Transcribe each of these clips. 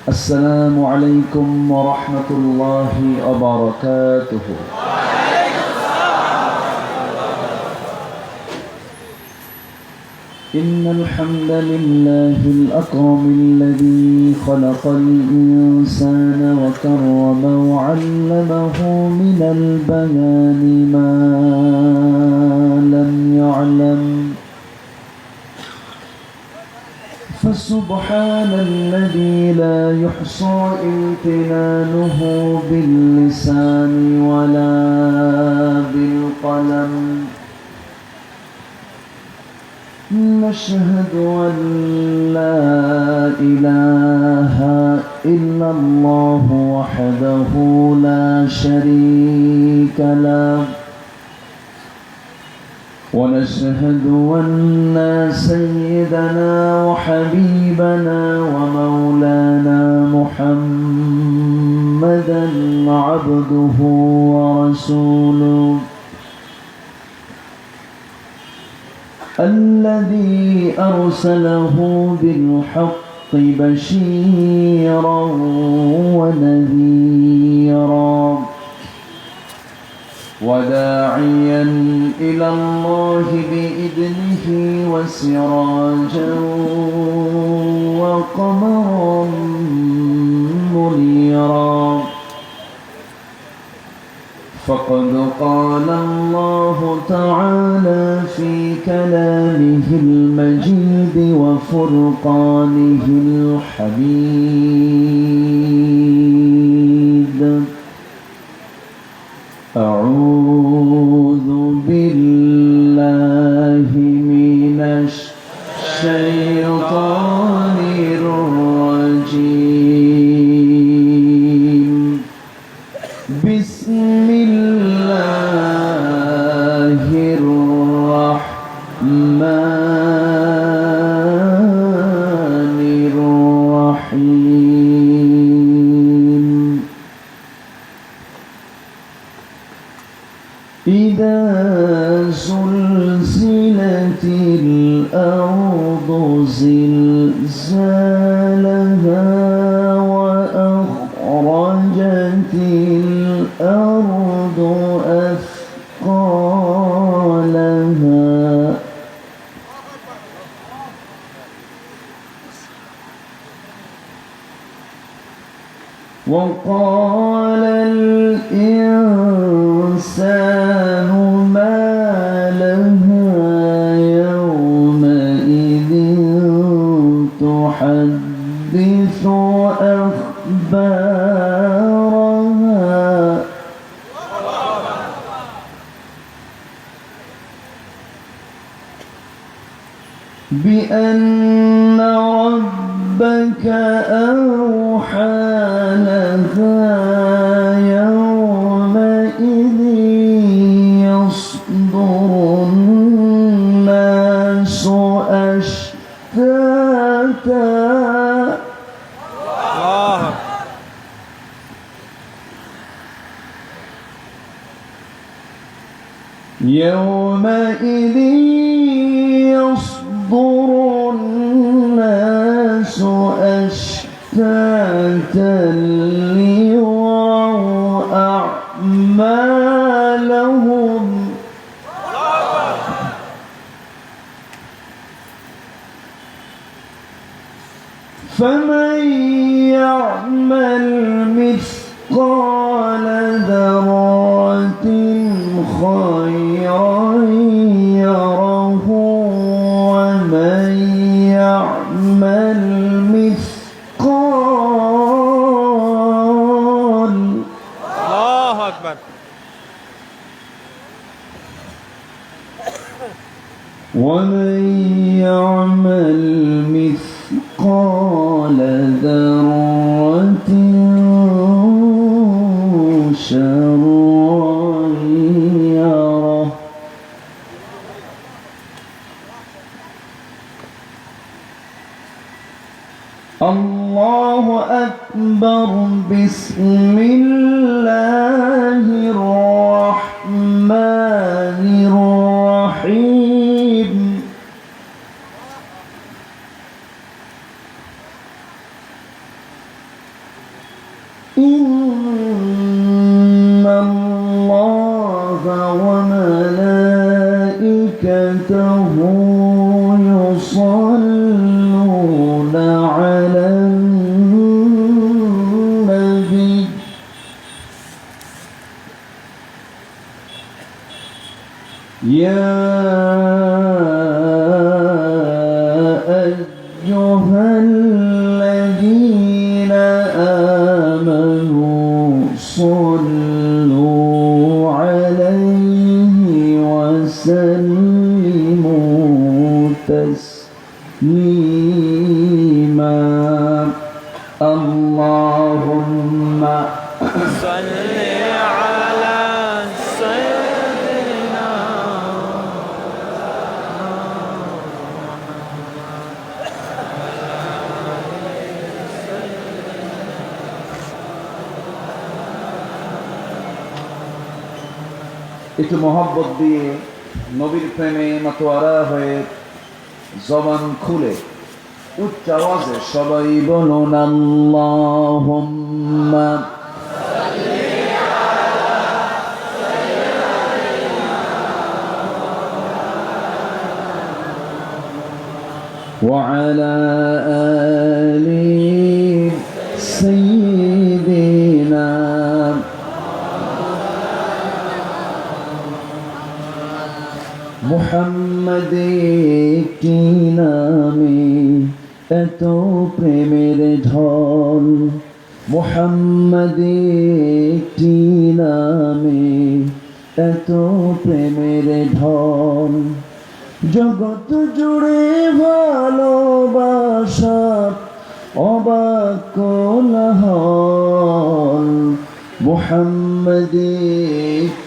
السلام عليكم ورحمة الله وبركاته. إن الحمد لله الأكرم الذي خلق الإنسان وكرم وعلمه من البيان ما لم يعلم، فسبحان الذي لا يحصى امتنانه باللسان ولا بالقلم. نشهد أن لا إله إلا الله وحده لا شريك له، ونشهد أن سيدنا وحبيبنا ومولانا محمدا عبده ورسوله الذي أرسله بالحق بشيرا ونذيرا وداعيا إلى الله بإذنه وسراجا وقمرا منيرا. فقد قال الله تعالى في كلامه المجيد وفرقانه الحميد: أعوذ بالله من الشيطان الرجيم. بسم الله الرحمن الرحيم. إذا زلزلت الأرض زلزالها وأخرجت الأرض أثقالها وقال الإنسان ما لها يومئذ تحدث أخبارها بأن ربك أوحى لها يومئذ يصدر الناس أشتاتا يومئذ يصدر الناس أشتاتا ليروا أعمالهم فمن يعمل مثقال ذرة خيرا يره ومن يعمل مثقال الله أكبر ومن يعمل مثقال ذرة شرا يره. الله أكبر. بسم الله الرحمن الرحيم. يا أيها الذين آمنوا صلوا عليه وسلموا تسليما اللهم صل على سيدنا একটু মহব্বত দিয়ে নবীর প্রেমে মাতোয়ারা হয়ে জবান খুলে উচ্চ আওয়াজে সবাই বলুন আল্লাহুম্মা وعلى آل سيدنا মুহাম্মদ কি নামে এত প্রেমের ঢল মুহাম্মদ কি নামে এত প্রেমের ঢল জগৎ জুড়ে ভালোবাসা অবাক কোলাহল মুহাম্মদ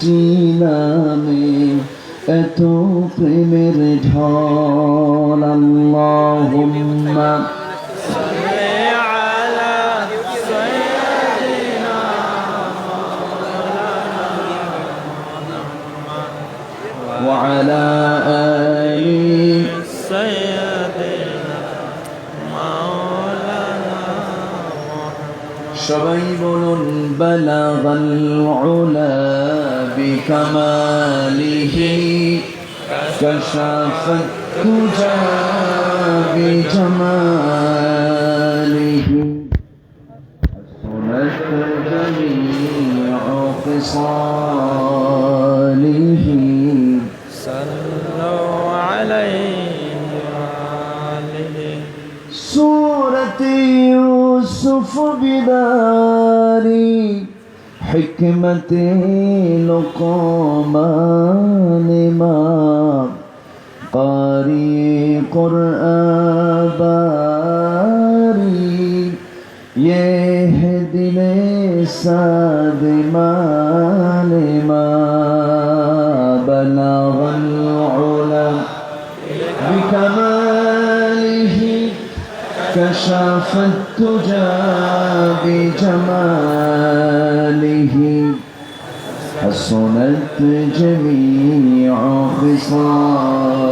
কি নামে এত প্রেমের ঢল আল্লাহুম্মা صل على سيدنا وعلى آل سيدنا مولانا সবাই বলুন বালাগাল উলা বিকামালিহি কাশাফাত তুজা বিজামালিহি حسنت جميع خصاله صلوا عليه وآله سورة يوسف بداري حكمة لقمان ما قاري قرآن باري يهدني سادمان ما بلغ العلا بكماله كشف التجى بجماله حسنت جميع خصاله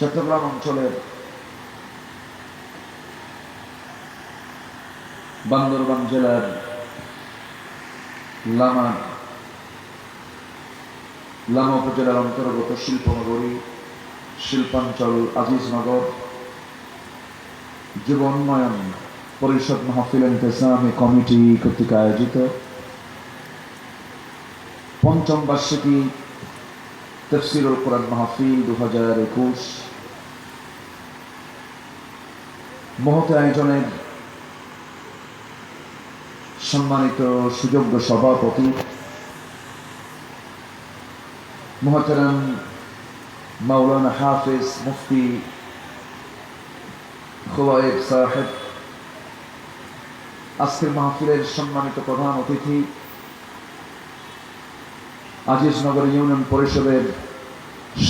চট্টগ্রাম অঞ্চলের বান্দরবান জেলার লামা উপজেলার অন্তর্গত শিল্পনগরী শিল্পাঞ্চল আজিজনগর যুব উন্নয়ন পরিষদ মাহফিল ইন্তেজামি কমিটি কর্তৃক আয়োজিত পঞ্চম বার্ষিকী তাফসীরুল কুরআন মাহফিল 2021 মহৎ আয়োজনের সম্মানিত সুযোগ্য সভাপতি মুহতারাম মাওলানা হাফেজ মুফতি খুবাইব সাহেব, আজকের মাহফিলের সম্মানিত প্রধান অতিথি আজিজনগর ইউনিয়ন পরিষদের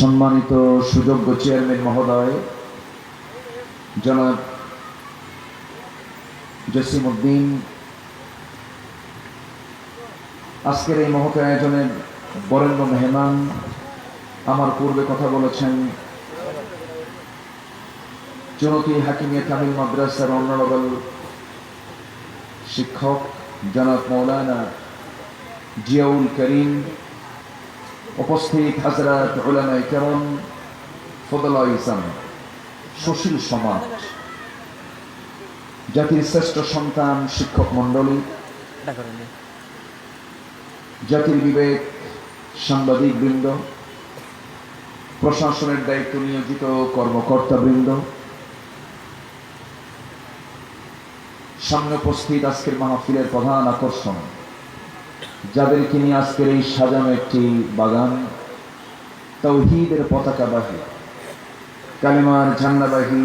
সম্মানিত সুযোগ্য চেয়ারম্যান মহোদয় জনাব জসিম উদ্দিন, আজকের এই মহৎ আয়োজনের বরেণ্য মেহমান, আমার পূর্বে কথা বলেছেন চুনতি হাকিমিয়া কামিল মাদ্রাসার অন্যরবল শিক্ষক জনাব মৌলানা জিয়াউল করিম, উপস্থিত হযরত উলামায়ে কেরাম, ফদলায়ে ইসলাম, সুশীল সমাজ, জাতির শ্রেষ্ঠ সন্তান শিক্ষক মণ্ডলী, জাতির বিবেক সাংবাদিক বৃন্দ, প্রশাসনের দায়িত্ব নিয়োজিত কর্মকর্তা বৃন্দ, সামনে উপস্থিত আজকের মাহফিলের প্রধান আকর্ষণ, যাদেরকে নিয়ে আজকের এই সাজানো একটি বাগান, তাওহীদের পতাকাবাহী, কালিমার ঝান্ডাবাহী,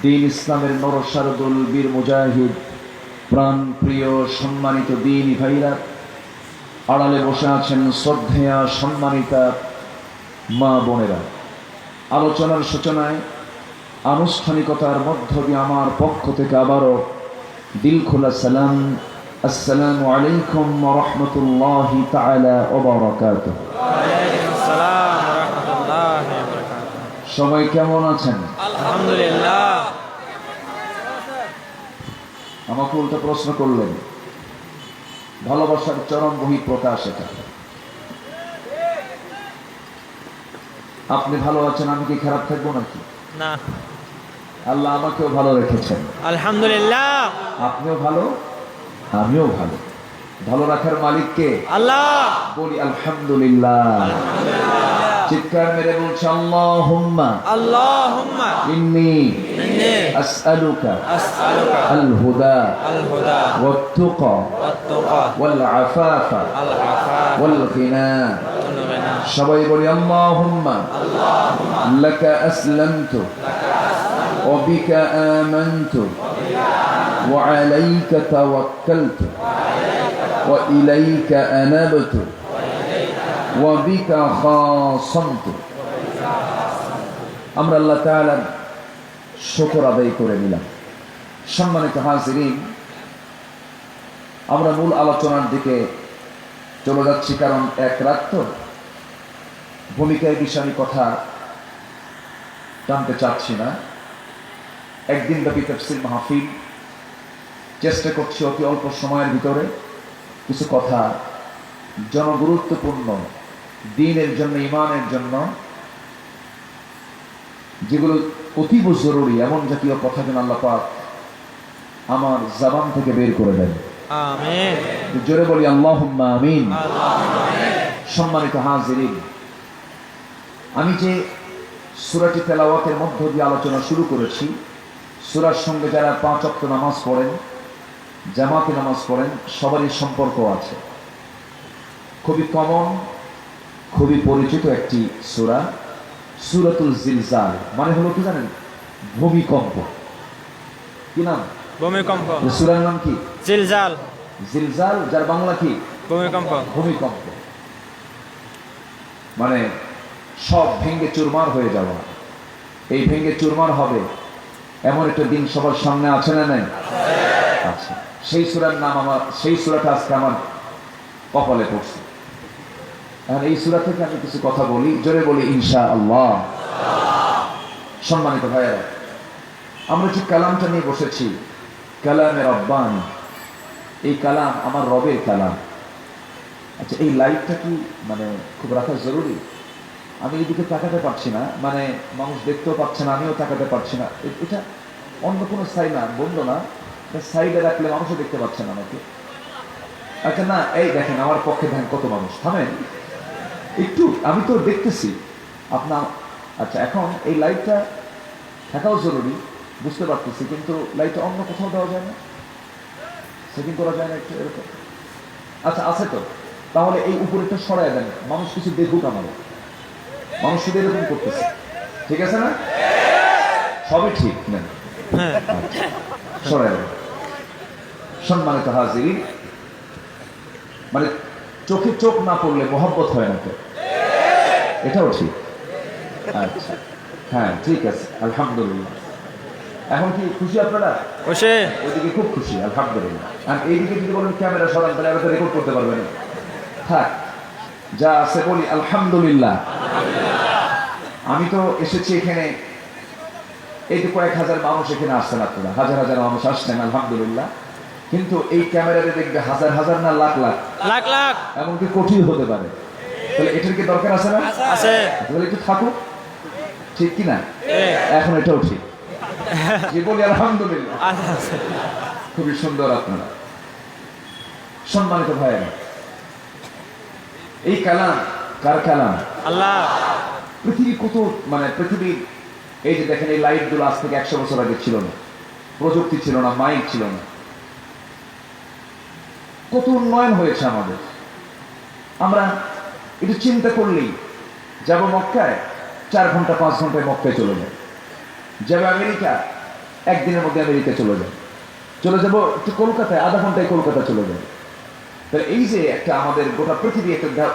দ্বীন ইসলামের নরসারদুল বীর মুজাহিদ, প্রাণ প্রিয় সম্মানিত দ্বীনী ভাইরা, আড়ালে বসে আছেন শ্রদ্ধেয়া সম্মানিতা মা বোনেরা। আলোচনার সূচনায় আনুষ্ঠানিকতার মধ্য দিয়ে আমার পক্ষ থেকে আবারও দিল খোলা সালাম, আসসালামু আলাইকুম ওয়া রাহমাতুল্লাহি তাআলা ওয়া বারাকাতুহু। সবাই কেমন আছেন? আলহামদুলিল্লাহ। আমাকে উল্টা প্রশ্ন করলেন, ভালোবাসার চরম বহিঃপ্রকাশ এটা। আপনি ভালো আছেন, আমি কি খারাপ থাকবো নাকি? না, আল্লাহ আমাকেও ভালো রেখেছেন, আলহামদুলিল্লাহ। আপনিও ভালো, আমিও ভালো। ভালো রাখার মালিক কে? আল্লাহ। বলি আলহামদুলিল্লাহ। চিৎকার মেরে বলছে আল্লাহুম্মা আল্লাহুম্মা ইন্নী ইন্নী আসআলুকা আসআলুকা আল হুদা আল-হুদা ওয়াত তুকা ওয়াত-তুকা ওয়াল আফাফা আল-আফাফা ওয়াল গিনা। ওয়াল-গিনা। সবাই বলি আল্লাহুম্মা লাকা আসলামতু ওয়া বিকা আমানতু ওয়া আলাইকা তাওয়াক্কালতু ওয়া ইলাইকা আনাবতু ওয়া বিকা খাসামতু। আমরা আল্লাহ তাআলার শুকর আদায় করে নিলাম। সম্মানিত হাজিরিন, আমরা মূল আলোচনার দিকে চলে যাচ্ছি, কারণ এক রাত তো ভূমিকায় বিষয় কথা জানতে চাচ্ছি না। একদিন ব্যাপী তাফসীর মাহফিল, চেষ্টা করছি অতি অল্প সময়ের ভিতরে কিছু কথা জনগুরুত্বপূর্ণ, দ্বীনের জন্য, ঈমানের জন্য, যেগুলো অতীব জরুরি, এমন জাতীয় কথা যেন আল্লাহ পাক আমার জবান থেকে বের করে দেন। আমিন। জোরে বলি আল্লাহুম্মা আমিন। আমিন। সম্মানিত হাজিরিন, আমি যে সূরাটি তেলাওয়াতের মধ্য দিয়ে আলোচনা শুরু করেছি, সূরার সঙ্গে যারা 5 ওয়াক্ত নামাজ পড়েন, জামাতে নামাজ পড়েন, সবারই সম্পর্ক আছে। খুবই কমন, খুবই পরিচিত একটি সূরা, সূরাতুল জিলজাল। মানে হলো কি জানেন? ভূমিকম্প। কি নাম? ভূমিকম্প। সূরার নাম কি? জিলজাল। জিলজাল, যার বাংলা কি? ভূমিকম্প। ভূমিকম্প। মানে সব ভেঙে চুরমার হয়ে যাওয়া। এই ভেঙে চুরমার হবে এমন একটা দিন সবার সামনে আছে না নাই? আচ্ছা, সেই সূরার নাম আমার, সেই সূরাটা আজকে আমার কপালে পড়ছে। এখন এই সূরা থেকে আমি কিছু কথা বলি, জোরে বলি ইনশাআল্লাহ। সম্মানিত ভাইয়েরা, আমরা যে কালামটা নিয়ে বসেছি, কালামে রব্বানি, এই কালাম আমার রবের কালাম। আচ্ছা, এই লাইটটা কি মানে খুব রাখা জরুরি? আমি এদিকে তাকাতে পারছি না, মানে মানুষ দেখতেও পাচ্ছে না, আমিও তাকাতে পারছি না। এটা অন্য কোনো সাইড না, বন্ধ না, সাইডে রাখলে মানুষও দেখতে পাচ্ছে না আমাকে। আচ্ছা না, এই দেখেন আমার পক্ষে দেখেন কত মানুষ, থামেন একটু, আমি তো দেখতেছি আপনার। আচ্ছা, এখন এই লাইটটা থাকাও জরুরি, বুঝতে পারতেছি, কিন্তু লাইটটা অন্য কোথাও দেওয়া যায় না, সেটিং করা যায় না একটু এরকম? আচ্ছা, আছে তো, তাহলে এই উপরেটা সরাই দেন, মানুষ কিছু দেখুক আমার। মানুষ শুধু এরকম করতেছে, ঠিক আছে না? সবই ঠিক নেন, সরাই দেন। সম্মানিত হাজির, মানে চোখে চোখ না পড়লে মহব্বত হয় না তো, এটাও ঠিক। আচ্ছা, হ্যাঁ ঠিক আছে, আলহামদুলিল্লাহ। এখন কি খুশি আপনারা? খুশি। ওইদিকে খুব খুশি, আলহামদুলিল্লাহ। আর এইদিকে যদি বলেন ক্যামেরা সরান, তাহলে আমরা রেকর্ড করতে পারবেন না। থাক, যা আছে বলি আলহামদুলিল্লাহ। আমি তো এসেছি এখানে এই যে কয়েক হাজার মানুষ এখানে আসছেন, আপনারা হাজার হাজার মানুষ আসছেন আলহামদুলিল্লাহ, কিন্তু এই ক্যামেরাতে দেখবে হাজার হাজার না লাখ লাখ, লাখ লাখ এমনকি কোটি হতে পারে। তাহলে এটার কি দরকার আছে না? আছে। তাহলে একটু থাকুক, ঠিক কিনা? ঠিক। এখন এটাও ঠিক, যে বলি আলহামদুলিল্লাহ। আছে। খুবই সুন্দর। আপনারা সম্মানিত ভাইয়েরা, এই কালাম কার কালাম? আল্লাহ। পৃথিবী কত, মানে পৃথিবীর এই যে দেখেন এই লাইট গুলো আজ থেকে 100 বছর আগে ছিল না, প্রযুক্তি ছিল না, মাইক ছিল না, কত উন্নয়ন হয়েছে আমাদের। আমরা একটু চিন্তা করলেই যাব মক্কায়, 4 ঘন্টা 5 ঘন্টায় মক্কায় চলে যায়। যাবে আমেরিকা, একদিনের মধ্যে আমেরিকা চলে যায়। চলে যাব একটু কলকাতায়, আধা ঘন্টায় কলকাতা চলে যায়। তাহলে এই যে একটা আমাদের গোটা পৃথিবী, একটা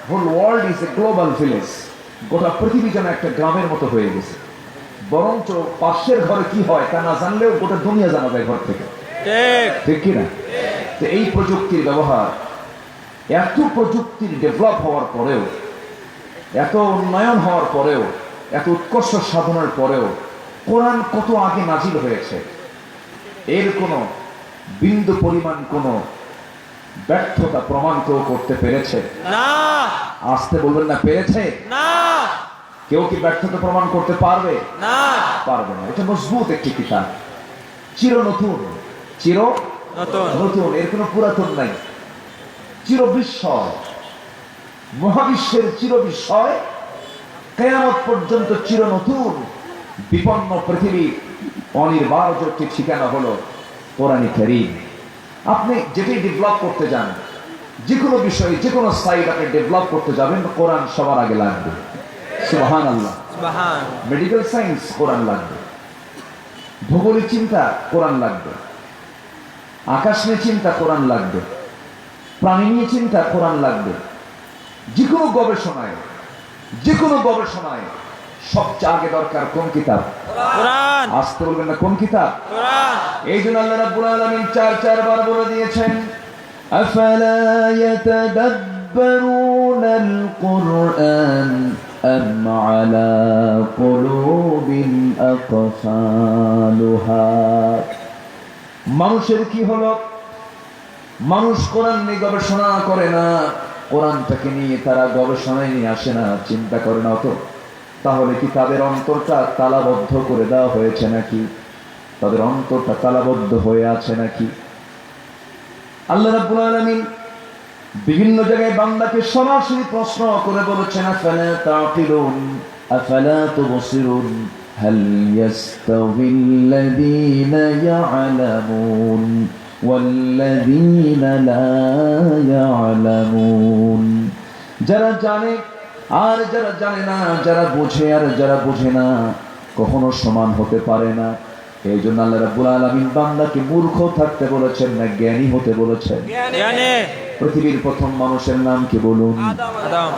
whole world is a global village, গোটা পৃথিবী যেন একটা গ্রামের মতো হয়ে গেছে। বরঞ্চ পাশের ঘরে কি হয় তা না জানলেও গোটা দুনিয়া জানা যায় ঘর থেকে, ঠিক। ঠিক কিনা? তো এই প্রযুক্তির ব্যবহার, এত প্রযুক্তির ডেভেলপ হওয়ার পরেও, এত উন্নয়ন হওয়ার পরেও, এত উৎকর্ষ সাধনের পরেও কোরআন কত আগে নাজিল হয়েছে, এর কোনো বিন্দু পরিমাণ কোনো ব্যর্থতা প্রমাণ কেউ করতে পেরেছে? না। আসতে বলবেন না, পেরেছে? না। কেউ কি ব্যর্থতা প্রমাণ করতে পারবে? না। পারবে না। এটা মজবুত একটি কিতাব, চির নতুন, চির নতুন। নতুন, এর কোনো পুরাতন নাই। চির বিস্ময়, মহাবিশ্বের চির বিস্ময়, কিয়ামত পর্যন্ত চির নতুন। বিপন্ন পৃথিবী অনির্বার্য একটি ঠিকানা হলো কোরআন কারীম। আপনি যেটাই ডেভেলপ করতে যান, যে কোনো বিষয়ে, যে কোনো সাইড আপনি ডেভেলপ করতে যাবেন, কোরআন সবার আগে লাগবে। সুবহানাল্লাহ। সুবহান। মেডিকেল সায়েন্স, কোরআন লাগবে। ভূগোলিক চিন্তা, কোরআন লাগবে। আকাশ নিয়ে চিন্তা, কোরআন লাগবে। প্রাণী নিয়ে চিন্তা, কোরআন লাগবে। যে কোনো গবেষণায়, যে কোনো গবেষণায় সবচেয়ে আগে দরকার কোন কিতাব? কোরআন। আসতে বলবেন না, কোন কিতাব? কোরআন। এই জন্য আল্লাহ রাব্বুল আলামিন 4 বলে দিয়েছেন, আফালা ইয়াতাদাব্বারুনাল কুরআন আম আলা কুলুবিন আকফালুহা। মানুষের কি হলো? মানুষ কোরআন নিয়ে গবেষণা করে না, কোরআনটাকে নিয়ে তারা গবেষণায় নিয়ে আসে না, চিন্তা করে না। তো তাহলে কি তাদের অন্তরটা তালাবদ্ধ করে দেওয়া হয়েছে নাকি? তাদের অন্তরটা তালাবদ্ধ হয়ে আছে নাকি? আল্লাহ রাব্বুল আলামিন বিভিন্ন জায়গায় বান্দাকে সরাসরি প্রশ্ন করে বলেছেন, আফালা তাকিলুন আফালা তুবসিরুন হাল ইয়াস্তাউিল্লাযীনা ইয়া'লামুন ওয়াল্লাযীনা লা ইয়া'লামুন। যারা জানে আর যারা জানে না, যারা বোঝে আর যারা বোঝে না, কখনো সমান হতে পারে না। এই জন্য আল্লাহ রাব্বুল আলামিন বান্দাকে মূর্খ থাকতে বলেছেন না, জ্ঞানী হতে বলেছেন। জ্ঞানী। পৃথিবীর প্রথম মানুষের নাম কি বলুন? আদম।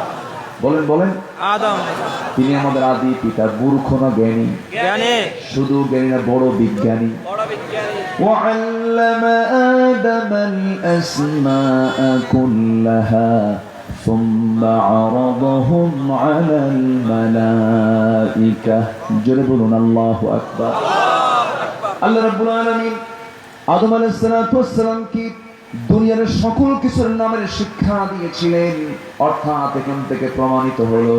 বলেন বলেন। আদম। তিনি আমাদের আদি পিতা। মূর্খ না জ্ঞানী? জ্ঞানী। শুধু জ্ঞানী না, বড় বিজ্ঞানী। বড় বিজ্ঞানী। وعلم آدم الأسماء كلها ثم عرضهم على الملائكة جربنا الله أكبر। আল্লাহ রাব্বুল আলামিন আদম আলাইহিস সালাতু ওয়াস সালাম কি দুনিয়ার সকল কিছুর নামের শিক্ষা দিয়েছিলেন। অর্থাৎ এখান থেকে প্রমাণিত হলো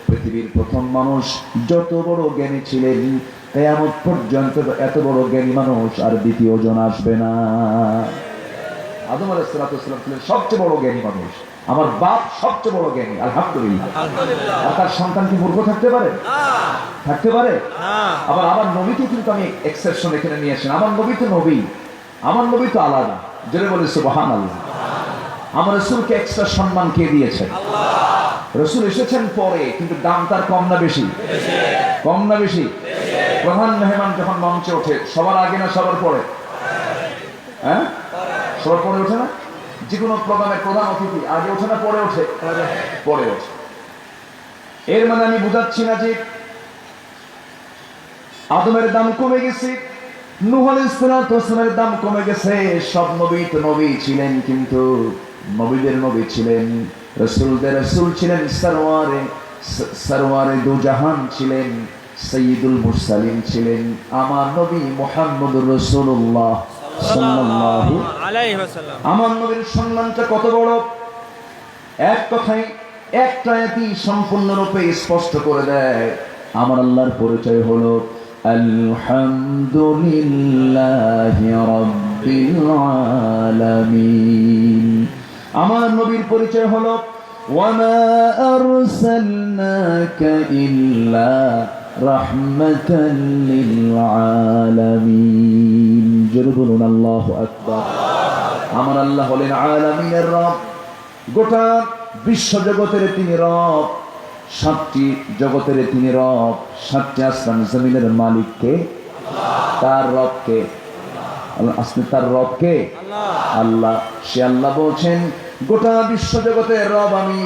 পৃথিবীর প্রথম মানুষ যত বড় জ্ঞানী ছিলেন, কিয়ামত পর্যন্ত এত বড় জ্ঞানী মানুষ আর দ্বিতীয় জন আসবে না। আদম আলাইহিস সালাতু ওয়াস সালাম ছিলেন সবচেয়ে বড় জ্ঞানী মানুষ। আমার বাপ সবচেয়ে বড় জ্ঞানী, আলহামদুলিল্লাহ। আলহামদুলিল্লাহ। আর তার সন্তান কি মূর্খ থাকতে পারে? না। থাকতে পারে? না। আবার আমার নবীকে কিন্তু আমি এক্সেপশন এখানে নিয়ে আসেন। আমার নবী তো নবী, আমার নবী তো আলাদা। জোরে বলে সুবহানাল্লাহ। আমার রাসূলকে এক্সট্রা সম্মান কে দিয়েছেন? আল্লাহ। রাসূল এসেছেন পরে, কিন্তু দাম তার কম না বেশি? কম না বেশি? প্রধান মেহমান যখন মঞ্চে ওঠে, সবার আগে না সবার পরে? হ্যাঁ, সবার পরে ওঠে না? যে কোনো প্রোগ্রামের প্রধান অতিথি আগে ওঠে না পরে ওঠে? পরে ওঠে। এর মানে আমি বুঝাচ্ছি না যে আদমের দাম কমে গেছে, নূহ আলাইহিস সালাতু ওয়াস সালামের দাম কমে গেছে। সব নবী তো নবী ছিলেন, কিন্তু নবীদের নবী ছিলেন, রাসূলদের রাসূল ছিলেন, সরওয়ারে দু জাহান ছিলেন, সাইয়্যিদুল মুরসালিন ছিলেন আমার নবী মুহাম্মদুর রাসূলুল্লাহ সাল্লাল্লাহু আলাইহি ওয়াসাল্লাম। আমার নবীর সম্মানটা কত বড়, এক কথায় একটা আয়াতই সম্পূর্ণরূপে স্পষ্ট করে দেয়। আমার আল্লাহর পরিচয় হলো আলহামদুলিল্লাহি রাব্বিল আলামিন। আমার নবীর পরিচয় হলো ওয়ামা আরসালনাকা ইল্লা রাহমাতাল লিল আলামিন। জোরে বলুন আল্লাহু আকবার। আমার আল্লাহ হলেন আলামিনের রব, গোটা বিশ্ব জগতের তিনি রব, সাতটি জগতের তিনি রব, সাতটি আসমান জমিনের মালিককে, তার রবকে, আসলে তার রবকে আল্লাহ। সে আল্লাহ বলছেন গোটা বিশ্ব জগতের রব আমি,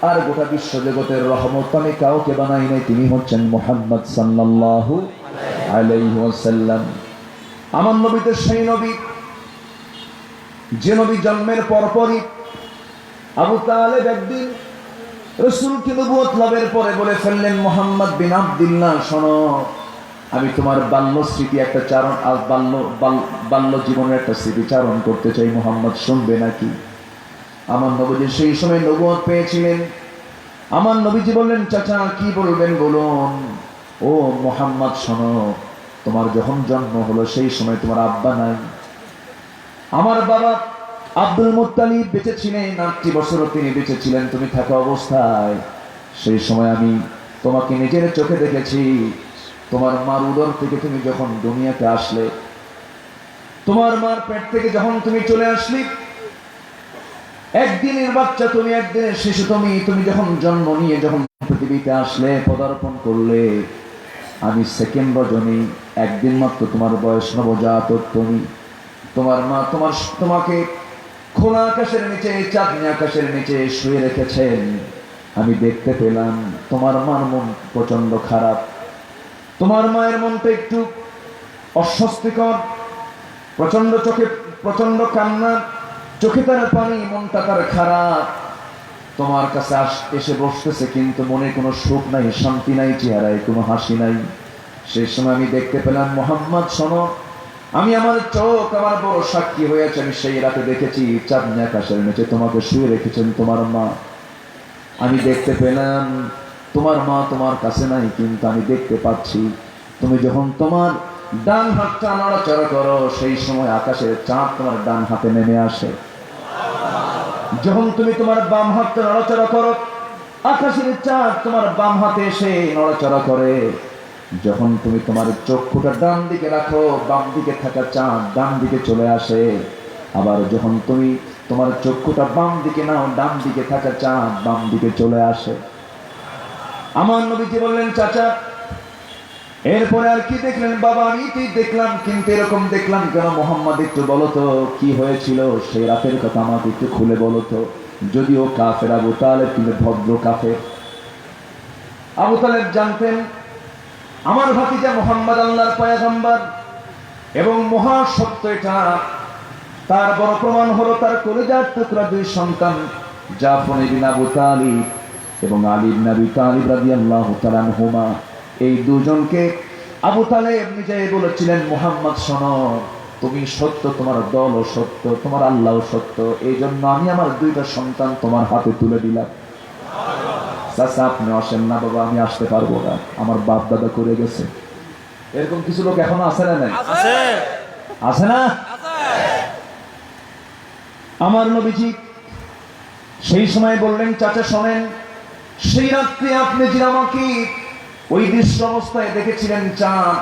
আর গোটা বিশ্ব জগতের রহমত আমি কাউকে বানাই নাই, তিনি হচ্ছেন মুহাম্মদ সাল্লাল্লাহু আলাইহি ওয়াসাল্লাম। আমার নবী তো সেই নবী যে নবী জন্মের পরপরই আবু তালেব একদিন রাসূলকে নবুয়ত লাভের পরে বলে ফেললেন, মুহাম্মদ বিন আব্দুল্লাহ শোনো, আমি তোমার বাল্য স্মৃতি একটা চারণ, আর বাল্য জীবনের একটা স্মৃতিচারণ করতে চাই, মুহাম্মদ শুনবে নাকি? আমার নবীজি সেই সময় নবুয়ত পেয়েছিলেন। আমার নবীজি বললেন, চাচা কি বলবেন বলুন। ও মুহাম্মদ শোনো, তোমার যখন জন্ম হলো সেই সময় তোমার আব্বা নাই। আমার বাবা আব্দুল মুত্তালিব বেঁচে ছিলেন, 8টি বছরও তিনি বেঁচে ছিলেন তুমি থাকা অবস্থায়। সেই সময় আমি তোমাকে নিজের চোখে দেখেছি। তোমার মার উদর থেকে তুমি যখন দুনিয়াতে আসলে, তোমার মার পেট থেকে যখন তুমি চলে আসলি, একদিনের বাচ্চা তুমি, একদিনের শিশু তুমি, তুমি যখন জন্ম নিয়ে যখন পৃথিবীতে আসলে, পদার্পণ করলে, আমি সেকেন্ড রজনী, একদিন মাত্র তোমার বয়স, নবজাতক তুমি। তোমার মা তোমাকে খোলা আকাশের নিচে, চাঁদনি আকাশের নিচে শুয়ে রেখেছেন। আমি দেখতে পেলাম তোমার মার মন প্রচন্ড খারাপ, তোমার মায়ের মনটা একটু অস্বস্তিকর, প্রচন্ড চোখে প্রচন্ড কান্না, চোখে তার পানি, মনটা তার খারাপ। তোমার কাছে এসে বসতেছে, কিন্তু মনে কোনো সুখ নাই, শান্তি নাই, চেহারায় কোনো হাসি নাই। সেই সময় আমি দেখতে পেলাম, মুহাম্মদ শোনো, আমি আমার চোখ আমার বড় সাক্ষী হয়েছে, আমি সেই রাতে দেখেছি চাঁদনি আকাশের নিচে তোমাকে শুয়ে রেখেছেন তোমার মা। আমি দেখতে পেলাম তোমার মা তোমার কাছে নাই, কিন্তু আমি দেখতে পাচ্ছি তুমি যখন তোমার ডান হাতটা নড়াচড়া করো, সেই সময় আকাশের চাঁদ তোমার ডান হাতে নেমে আসে। যখন তুমি তোমার বাম হাতটা নড়াচড়া করো, আকাশের চাঁদ তোমার বাম হাতে এসে নড়াচড়া করে। যখন তুমি তোমার চক্ষুটা ডান দিকে রাখো, বাম দিকে থাকা চাঁদ ডান দিকে চলে আসে। আবার যখন তুমি তোমার চক্ষুটা বাম দিকে নাও, ডান দিকে থাকা চাঁদ বাম দিকে চলে আসে। আমার নবীজি বললেন, চাচা এরপরে আর কি দেখলেন? বাবা আমি কি দেখলাম, কিন্তু এরকম দেখলাম কেন? মুহাম্মদ একটু বলো তো কি হয়েছিল সেই রাতের কথা, আমাকে একটু খুলে বলো তো। যদিও কাফের আবু তালেব, কিন্তু ভদ্র কাফের। আবু তালেব জানতেন আমার ভাতিজা মুহাম্মদ আল্লাহর পয়গম্বর এবং মহা সত্য এটা। তার বড় প্রমাণ হলো তার কলিজার টুকরা দুই সন্তান, জাফর ইবনে আবু তালিব এবং আলী ইবনে আবি তালিব রাদিয়াল্লাহু তাআলা আনহুমা। এই দুজনকে আবু তালেব নিজে বলেছিলেন, মুহাম্মদ শোনো, তুমি সত্য, তোমার দলও সত্য, তোমার আল্লাহও সত্য, এই জন্য আমি আমার দুইটা সন্তান তোমার হাতে তুলে দিলাম। চাচা আপনি আসেন না। বাবা আমি আসতে পারবো না, আমার বাপ দাদা করে গেছে। এরকম কিছু লোক এখনো আছে না? নাই আছে না? আমার নবীজি সেই সময় বললেন, চাচা শোনেন, সেই রাত্রে আপনি যে আমাকে ওই দৃশ্য অবস্থায় দেখেছিলেন, চাঁদ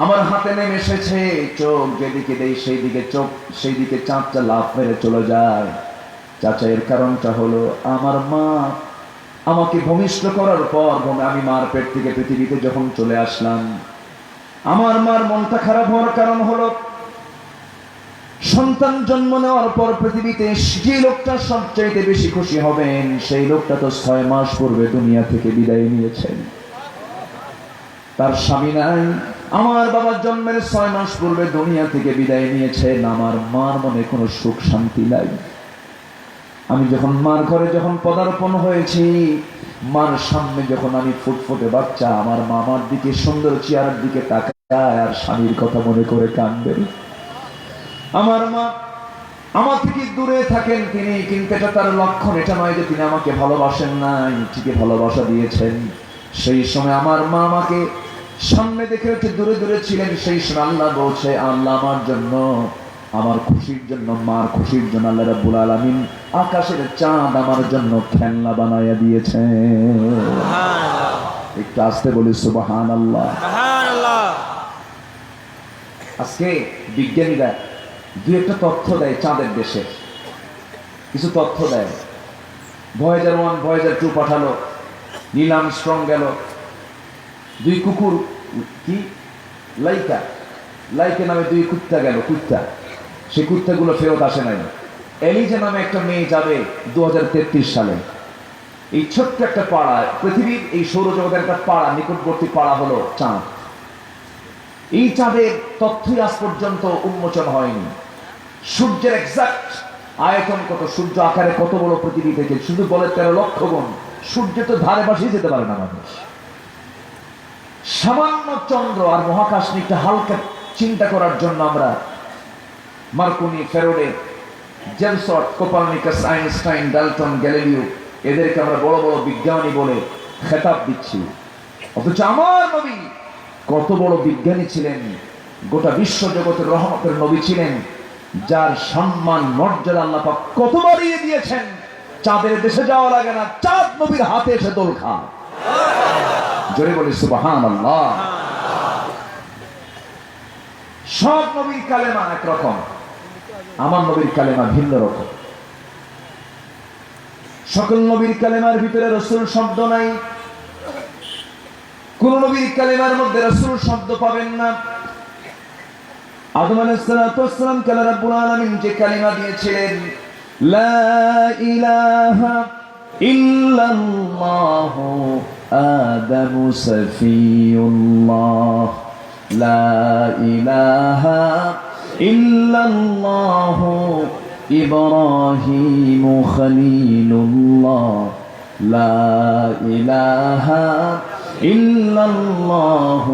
আমার হাতে নেমে এসেছে, চোখ যেদিকে দেই সেই দিকে চাঁদটা লাফ মেরে চলে যায়। চাচা এর কারণটা হলো আমার মা আমাকে ভূমিষ্ঠ করার পর আমি মার পেট থেকে পৃথিবীতে যখন চলে আসলাম, আমার মার মনটা খারাপ হওয়ার কারণ হলো সন্তান জন্ম নেওয়ার পর পৃথিবীতে যে লোকটা সবচাইতে বেশি খুশি হবেন, সেই লোকটা তো 6 মাস পূর্বে দুনিয়া থেকে বিদায় নিয়েছেন, তার স্বামী নাই। আমার বাবার জন্মের 6 মাস পূর্বে দুনিয়া থেকে বিদায় নিয়েছেন। আমার মার মনে কোনো সুখ শান্তি নাই। আমি যখন মার ঘরে যখন পদার্পণ হয়েছি, মার সামনে যখন আমি ফুটফুটে বাচ্চা, আমার মামার দিকে সুন্দর চেহারার দিকে তাকায় আর স্বামীর কথা মনে করে কাঁদবে। আমার মা আমার থেকে দূরে থাকেন তিনি, কিন্তু এটা তার লক্ষণ এটা নয় যে তিনি আমাকে ভালোবাসেন নাই, ঠিকই ভালোবাসা দিয়েছেন। সেই সময় আমার মা আমাকে সামনে দেখে একটু দূরে দূরে ছিলেন। সেই সময় আল্লাহ বলছে, আল্লাহ আমার জন্য, আমার খুশির জন্য, মার খুশির জন্য আল্লাহ রাব্বুল আলামিন আকাশের চাঁদ আমার জন্য খেলনা বানাইয়া দিয়েছে। একটু আসতে বলি সুবহানাল্লাহ। আজকে বিজ্ঞানীরা দু একটা তথ্য দেয় চাঁদের দেশে, কিছু তথ্য দেয়। ভয়েজার 1 ভয়েজার 2 পাঠালো, নীল আর্মস্ট্রং গেল, দুই কুকুর কি লাইকা নামে দুই কুত্তা গেল, কুত্তা, সেই কুত্তাগুলো ফেরত আসে নাই। এলিজা নামে একটা মেয়ে যাবে 2033 সালে। এই ছোট্ট একটা পাড়া, পৃথিবীর এই সৌরজগতের একটা পাড়া, নিকটবর্তী পাড়া হলো চাঁদ। এই চাঁদের তথ্যই আজ পর্যন্ত উন্মোচন হয়নি। সূর্যের এক্সাক্ট আয়তন কত, সূর্য আকারে কত বড় পৃথিবী থেকে, শুধু বলে 13 লক্ষ গুণ। সূর্য তো ধারে পাশেই যেতে পারে না মানুষ। সামান্য চন্দ্র আর মহাকাশ নিয়ে একটা হালকা চিন্তা করার জন্য আমরা Marconi, Faraday, James Watt, Copernicus, Einstein, Dalton, Galileo এদেরকে আমরা বড় বড় বিজ্ঞানী বলে খেতাব দিচ্ছি। অথচ আমার নবী কত বড় বিজ্ঞানী ছিলেন, গোটা বিশ্ব জগতের রহমতের নবী ছিলেন, যার সম্মান মর্যাদা আল্লাহ পাক কত বাড়িয়ে দিয়েছেন। চাঁদের দেশে যাওয়া লাগে না, চাঁদ নবীর হাতে এসে দোল খায়। জোরে বলি সুবহানাল্লাহ। সব নবীর কালেমা একরকম, আমার নবীর কালেমা ভিন্ন রকম। সকল নবীর কালেমার ভিতরে রাসূল শব্দ নাই, কোন নবীর কালেমার মধ্যে রাসূল শব্দ পাবেন না। আদম আলাইহিস সালাতু ওয়াস সালাম কে আল্লাহ রাব্বুল আলামিন যে কালিমা দিয়েছিলেন, লা ইলাহা ইল্লাল্লাহ আদামু সফিউল্লাহ, লা ইলাহা ইল্লাল্লাহ ইব্রাহিমু খলিলুল্লাহ, লা ইলাহা ইল্লাল্লাহ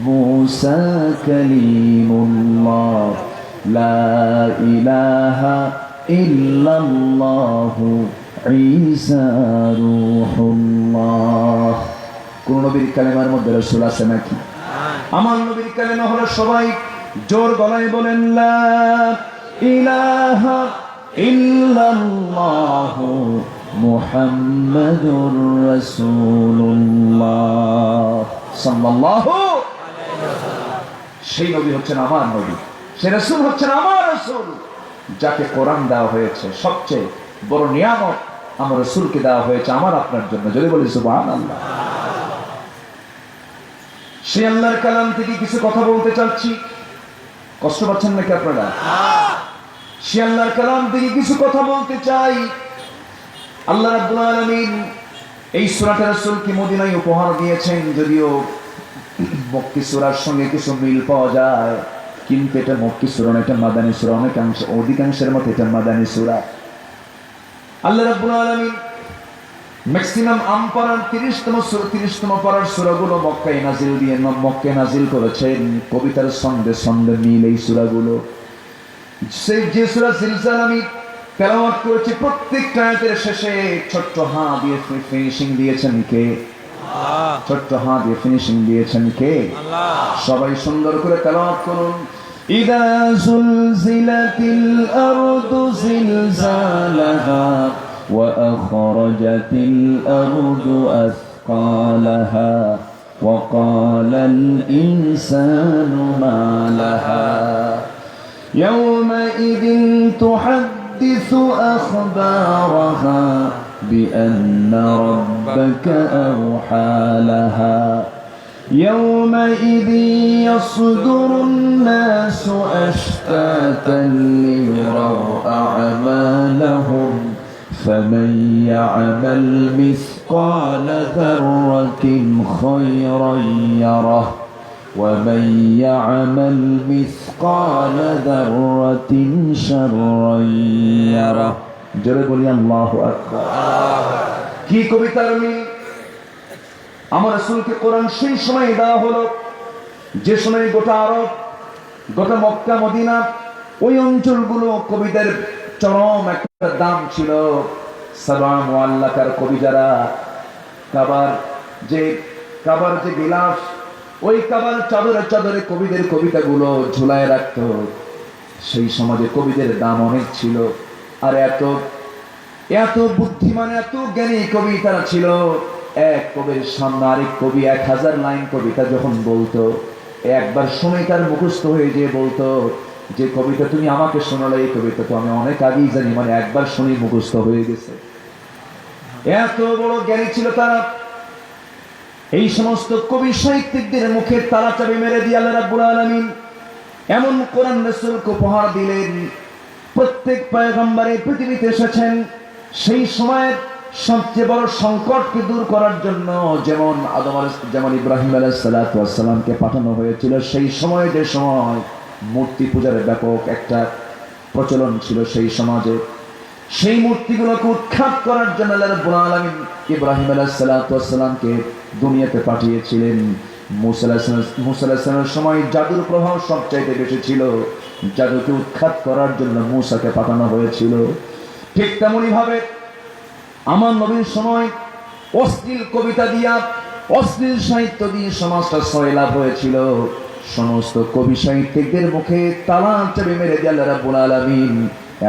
মুসা কালিমুল্লাহ, লা ইলাহা ইল্লাল্লাহ ঈসা রূহুল্লাহ। কোন নবীর কালেমার মধ্যে রাসূল আছে নাকি? আমার নবীর কালেমা হলো, সবাই জোর গলায় বলেন, লা ইলাহা ইল্লাল্লাহ মুহাম্মাদুর রাসূলুল্লাহ সাল্লাল্লাহু আলাইহি ওয়াসাল্লাম। সেই নবী হচ্ছেন আমার নবী, সেই রাসূল হচ্ছেন আমার রাসূল, যাকে কোরআন দেওয়া হয়েছে। সবচেয়ে বড় নিয়ামত আমার রাসূলকে দেওয়া হয়েছে আমার আপনার জন্য। যদি বলি সুবহানাল্লাহ। সেই আল্লাহর কালাম থেকে কিছু কথা বলতে চাচ্ছি, কষ্ট পাচ্ছেন নাকি আপনারা? সে আল্লাহর কালাম থেকে কিছু কথা বলতে চাই। আল্লাহ রাব্বুল আলামিন এই সূরাটা রাসূলকে মদিনায় উপহার দিয়েছেন, যদিও মক্কি সূরার সঙ্গে কিছু মিল পাওয়া যায়, কিন্তু এটা মক্কি সূরা না, এটা মাদানী সূরা। অধিকাংশের মতে এটা মাদানী সূরা। আল্লাহ রাব্বুল আলামিন ম্যাক্সিমাম আমপারার 30তম পারার সূরাগুলো মক্কায় নাজিল করেছেন। কবিতার ছন্দে ছন্দে মিল এই সূরাগুলো। সেই যে সূরা জিলজাল আমি তেলাওয়াত করেছি, প্রত্যেকটা আয়াতের শেষে ছোট্ট হা দিয়ে ফিনিশিং দিয়েছেন কে? আল্লাহ। ছোট্ট হা দিয়ে ফিনিশিং দিয়েছেন কে? আল্লাহ। সবাই সুন্দর করে তেলাওয়াত করুন। ইদা জুলজিলাতিল আরদু জিলজালাহা ওয়া আখরাজাতিল আরদু আসকালাহা ওয়া ক্বালাল ইনসানু মা লাহা ইয়াওমাইযিন তুহাদ্দিসু আখবারাহা বিআন্না রাব্বাকা আওহা লাহা يومئذ يصدر الناس أشتاتا ليروا أعمالهم فمن يعمل مثقال ذرة خيرا يره ومن يعمل مثقال ذرة شرا يره। জোরে বলি আল্লাহু আকবার। কি কবিতার মিল! আমার রাসূলকে কোরআন সেই সময় দেওয়া হলো যে সময় গোটা আরব, গোটা মক্কা মদিনা, ওই অঞ্চলগুলো কবিদের চরম একটা দাম ছিল। সাবা মুআল্লাকার কবি যারা, কাবার যে গিলাফ, ওই কাবার চাদরে চাদরে কবিদের কবিতাগুলো ঝুলায় রাখতো। সেই সমাজে কবিদের দাম অনেক ছিল। আর এত বুদ্ধিমান, এত জ্ঞানী কবি তারা ছিল। এক কবির সামনে আরেক কবি 1000 লাইন কবিতা যখন বলতো, একবার শুনে তার মুখস্থ হয়ে যেয়ে বলতো যে কবিতা তুমি আমাকে শোনালে, এই কবিতা তো আমি অনেক আগেই জানি, মানে একবার শুনে মুখস্থ হয়ে গেছে। এত বড় জ্ঞানী ছিল তারা। এই সমস্ত কবি সাহিত্যিকদের মুখে তালা চাবি মেরে দিয়ে আল্লাহ রাব্বুল আলামিন এমন কোরআন রাসূলকে উপহার দিলেন। প্রত্যেক পয়গম্বরে পৃথিবীতে এসেছেন সেই সময়ের সবচেয়ে বড় সংকটকে দূর করার জন্য। যেমন ইব্রাহিম আলাইহিস সালাতু ওয়াস সালামকে পাঠানো হয়েছিল, সেই সময় যে সময় মূর্তি পূজার ব্যাপক একটা প্রচলন ছিল সেই সমাজে, সেই মূর্তিগুলোকে উৎখাত করার জন্য আল্লাহ রাব্বুল আলামিন ইব্রাহিম আলাইহিস সালাতু ওয়াস সালামকে দুনিয়াতে পাঠিয়েছিলেন। মুসা আলাইহিস সালামের সময় জাদুর প্রভাব সবচাইতে বেশি ছিল, জাদুকে উৎখাত করার জন্য মুসাকে পাঠানো হয়েছিল। ঠিক তেমনি ভাবে আমার নবীর সময় অশ্লীল কবিতা দিয়া, অশ্লীল সাহিত্য দিয়ে সমাজটা সয়লাভ হয়েছিল। সমস্ত কবি সাহিত্যিকদের মুখে তালা চাবি মেরে দিয়ে আল্লাহ রাব্বুল আলামিন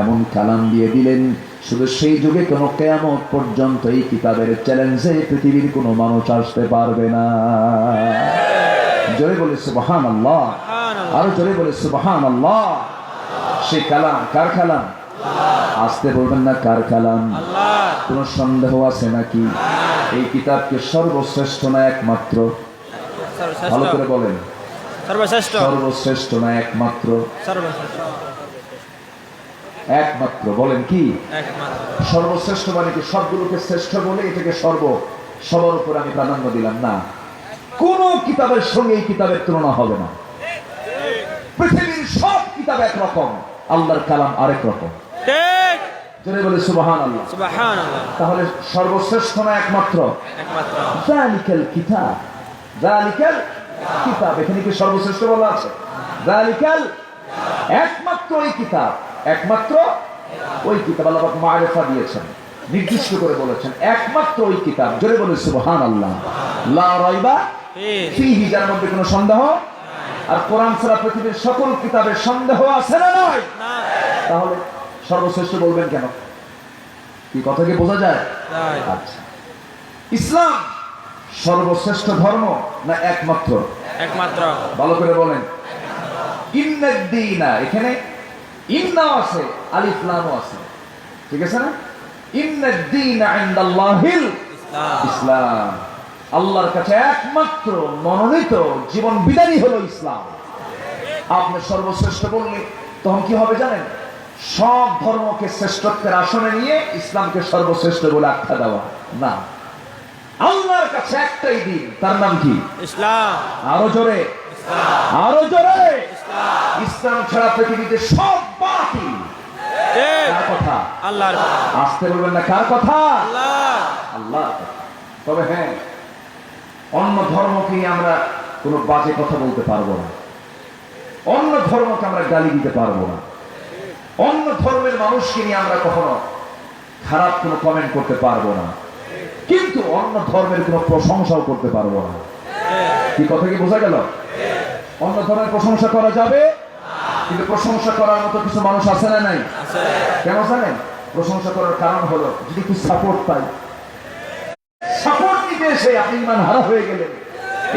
এমন কালাম দিয়ে দিলেন, শুধু সেই যুগে কোনো কিয়ামত পর্যন্ত এই কিতাবের চ্যালেঞ্জে পৃথিবীর কোনো মানুষ আসতে পারবে না। জোরে বলে সুবহানাল্লাহ, আরো জোরে বলে সুবহানাল্লাহ। সেই কালাম কার কালাম? আসতে বলবেন না, কার কালাম? কোন সন্দেহ আছে নাকি? এই কিতাবকে সর্বশ্রেষ্ঠ না একমাত্র? ভালো করে বলেন, সর্বশ্রেষ্ঠ। সর্বশ্রেষ্ঠ না একমাত্র? একমাত্র। বলেন কি? সর্বশ্রেষ্ঠ মানে কি? সবগুলোকে শ্রেষ্ঠ বলে এটাকে সবার উপর আমি প্রাধান্য দিলাম না। কোন কিতাবের সঙ্গে এই কিতাবের তুলনা হবে না। পৃথিবীর সব কিতাব একরকম, আল্লাহর কালাম আরেক রকম। ঠিক। জোরে বলে সুবহানাল্লাহ। সুবহানাল্লাহ। তাহলে সর্বশ্রেষ্ঠ না একমাত্র? একমাত্র। যালিকাল কিতাব, যালিকাল কিতাব, এখানে কি সর্বশ্রেষ্ঠ বলা আছে? যালিকাল, একমাত্র ওই কিতাব, একমাত্র ওই কিতাব। আল্লাহ পাক মারিফা দিয়েছেন, নির্দিষ্ট করে বলেছেন একমাত্র ওই কিতাব। জোরে বলে সুবহানাল্লাহ। লা রাইবা ফীহি, যার মধ্যে কোনো সন্দেহ। আর কোরআন ছাড়া পৃথিবীর সকল কিতাবের সন্দেহ আছে না নাই? তাহলে সর্বশ্রেষ্ঠ বলবেন কেন? কি কথা কি বোঝা যায়? আচ্ছা, ইসলাম সর্বশ্রেষ্ঠ ধর্ম না একমাত্র? একমাত্র। ভালো করে বলেন। ইন্নাদ-দীনা, এখানে ইন্না আছে, আলিফ লামও আছে, ঠিক আছে না? ইন্নাদ-দীনা ইনদাল্লাহিল ইসলাম, আল্লাহর কাছে একমাত্র মনোনীত জীবন বিধানই হলো ইসলাম। আপনি সর্বশ্রেষ্ঠ বললে তখন কি হবে জানেন? সব ধর্মকে শ্রেষ্ঠত্বের আসনে নিয়ে ইসলামকে সর্বশ্রেষ্ঠ বলে আখ্যা দেওয়া না। আল্লাহর কাছে একটাই দিন, তার নাম কি? ইসলাম। আরো জোরে, আরো জোরে। ইসলাম ছাড়া পৃথিবীতে সব বাতিল। কার কথা? আল্লাহর কথা। আসতে বলবেন না, কার কথা? আল্লাহ। তবে হ্যাঁ, অন্য ধর্মকে আমরা কোনো বাজে কথা বলতে পারবো না, অন্য ধর্মকে আমরা গালি দিতে পারবো না, অন্য ধর্মের মানুষকে নিয়ে আমরা কখনো খারাপ কোনো কমেন্ট করতে পারবো না, কিন্তু অন্য ধর্মের কোনো প্রশংসাও করতে পারবো না। কি কথা কি বোঝা গেল? অন্য ধর্মের প্রশংসা করা যাবে, কিন্তু প্রশংসা করার মতো কিছু মানুষ আছে না নাই? কেন জানেন? প্রশংসা করার কারণ হলো যদি একটু সাপোর্ট পাই, সাপোর্ট নিতে এসে আপনি ইমান হারা হয়ে গেলেন,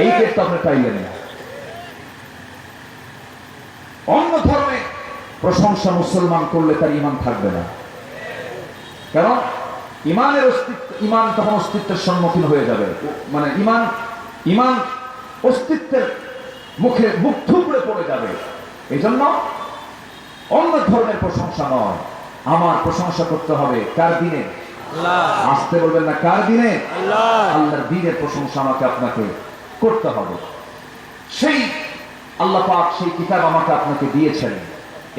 এই কেসটা আপনি পাইলেন না। অন্য ধর্মে প্রশংসা মুসলমান করলে তার ইমান থাকবে না, কারণ ইমানের অস্তিত্ব, ইমান তখন অস্তিত্বের সম্মুখীন হয়ে যাবে, মানে ইমান অস্তিত্বের মুখে মুখ থুবড়ে পড়ে যাবে। এই জন্য অন্য ধর্মের প্রশংসা নয়, আমার প্রশংসা করতে হবে কার দিনে? আসতে বলবেন না, কার দিনে? আল্লাহর দিনের প্রশংসা আমাকে আপনাকে করতে হবে। সেই আল্লাহ পাক সেই কিতাব আমাকে আপনাকে দিয়েছেন।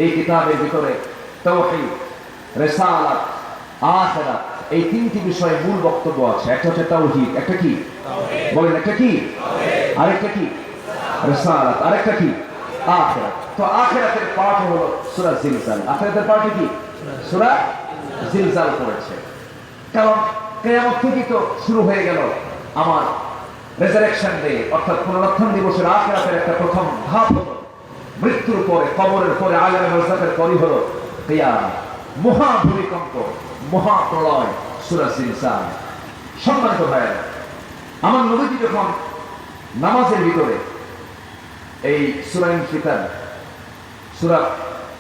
এই কিতাবের ভিতরে তাওহীদ, রিসালাত, আখিরাত, এই তিনটি বিষয়ে মূল বক্তব্য আছে। একটা হচ্ছে তাওহীদ, একটা কি বলেন, একটা কি, আরেকটা কি রিসালাত, আরেকটা কি আখিরাত। তো আখিরাতের পাঠ হলো সূরা জিলজাল। আখিরাতের পাঠ কি? সূরা জিলজাল পড়েছে। কারণ কিয়ামত থেকে তো শুরু হয়ে গেল আমার রেজারেকশন ডে, অর্থাৎ পুনরুত্থান দিবসের আখিরাতের একটা প্রথম ধাপ হলো মৃত্যুর পরে, কবরের পরে, আলিমের বারযাখের পরই হলো কিয়ামত, মহা ভূমিকম্প, মহা প্রলয়, সূরা জিলজাল। সম্মানিত ভাইয়েরা, আমার নবীজি যখন নামাজের ভিতরে এই সূরা ইনফিতার, সূরা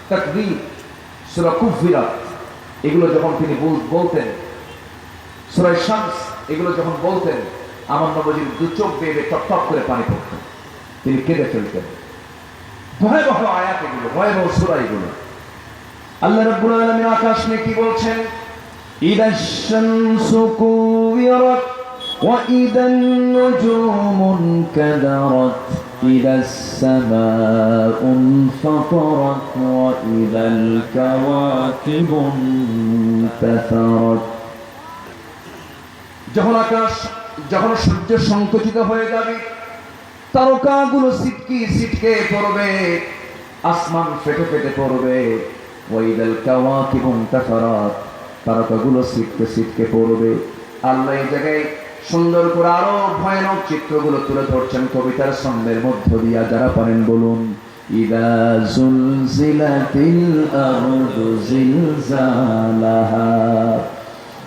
তাকবীর, সূরা কুফিরাত এগুলো যখন তিনি বলতেন, সূরা শামস এগুলো যখন বলতেন, আমার নবীজির দু চোখ বেয়ে টপ করে পানি পড়ত, তিনি কেঁদে ফেলতেন। ভয়াবহ আয়াত এগুলো, ভয়াবহ সূরা এগুলো। আল্লাহ রাব্বুল আলামিন আকাশ নিয়ে কি বলছেন? ইদাশ শামসু কুবিরাত ওয়া ইদান নুজুমু কাদারাত ইদাস সামাউ ফাতারাত ওয়া ইদাল কাওয়াকিবু ইনতাসারাত। যখন সূর্য সংকুচিত হয়ে যাবে, তারকাগুলো ছিটকে পড়বে, আসমান ফেটে ফেটে পড়বে, ওয়াইদাল কাওয়াকিবু ইনতাসারাত, তারকাগুলো ছিটকে পড়বে। আল্লাহ এই জায়গায় সুন্দর করে আরো ভয়ানক চিত্রগুলো তুলে ধরছেন কবিতার ছন্দের মধ্য দিয়া। যারা পারেন বলুন, ইদা জুলজিলাতিল আরদু জিলজালাহা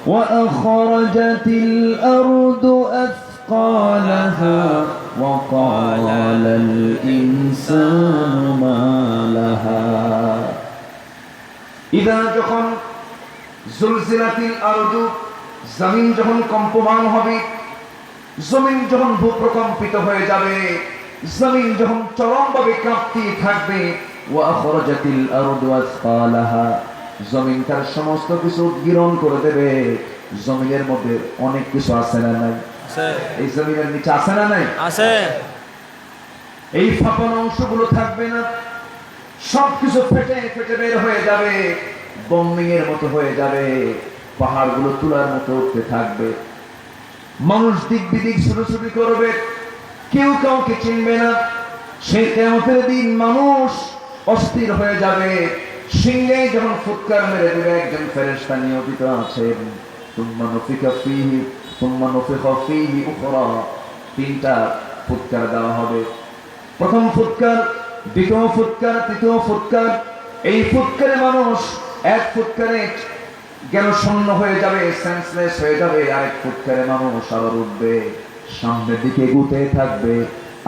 ওয়া আখরাজাতিল আরদু আথকালাহা ওয়া ক্বালাল ইনসানু মা লাহা। ইদা যখন জুলজিলাতিল আরদু, জমিন যখন কম্পমান হবে, জমিন যখন ভূপ্রকম্পিত হয়ে যাবে, জমিন যখন চরমভাবে কাঁপতে থাকবে, ওয়া আখরাজাতিল আরদু আথকালাহা, জমিন তার সমস্ত কিছু উদ্গীরণ করে দেবে। জমিনের মধ্যে অনেক কিছু আছে না নাই? এই জমিনের নিচে আছে না নাই? আছে। এই ফাঁপন অংশগুলো থাকবে না, সবকিছু ফেটে ফেটে বের হয়ে যাবে, বোম্বিং এর মতো হয়ে যাবে, পাহাড়গুলো তুলার মতো উঠতে থাকবে, মানুষ দিক বিদিক ছুটোছুটি করবে, কেউ কাউকে চিনবে না। সেই কিয়ামতের দিন মানুষ অস্থির হয়ে যাবে। সিংহে যখন ফুৎকার মেরে দেবে, একজন ফেরেশতা নিয়োজিত আছেন, সুম্মা নুফিখা ফীহি সুম্মা নুফিখা ফীহি উখরা, তিনটা ফুৎকার দেওয়া হবে। প্রথম ফুৎকার, দ্বিতীয় ফুৎকার, তৃতীয় ফুৎকার। এই ফুৎকারে মানুষ এক ফুৎকারে জ্ঞান শূন্য হয়ে যাবে, সেন্সলেস হয়ে যাবে। আরেক ফুৎকারে মানুষ আবার উঠবে, সামনের দিকে এগুতে থাকবে,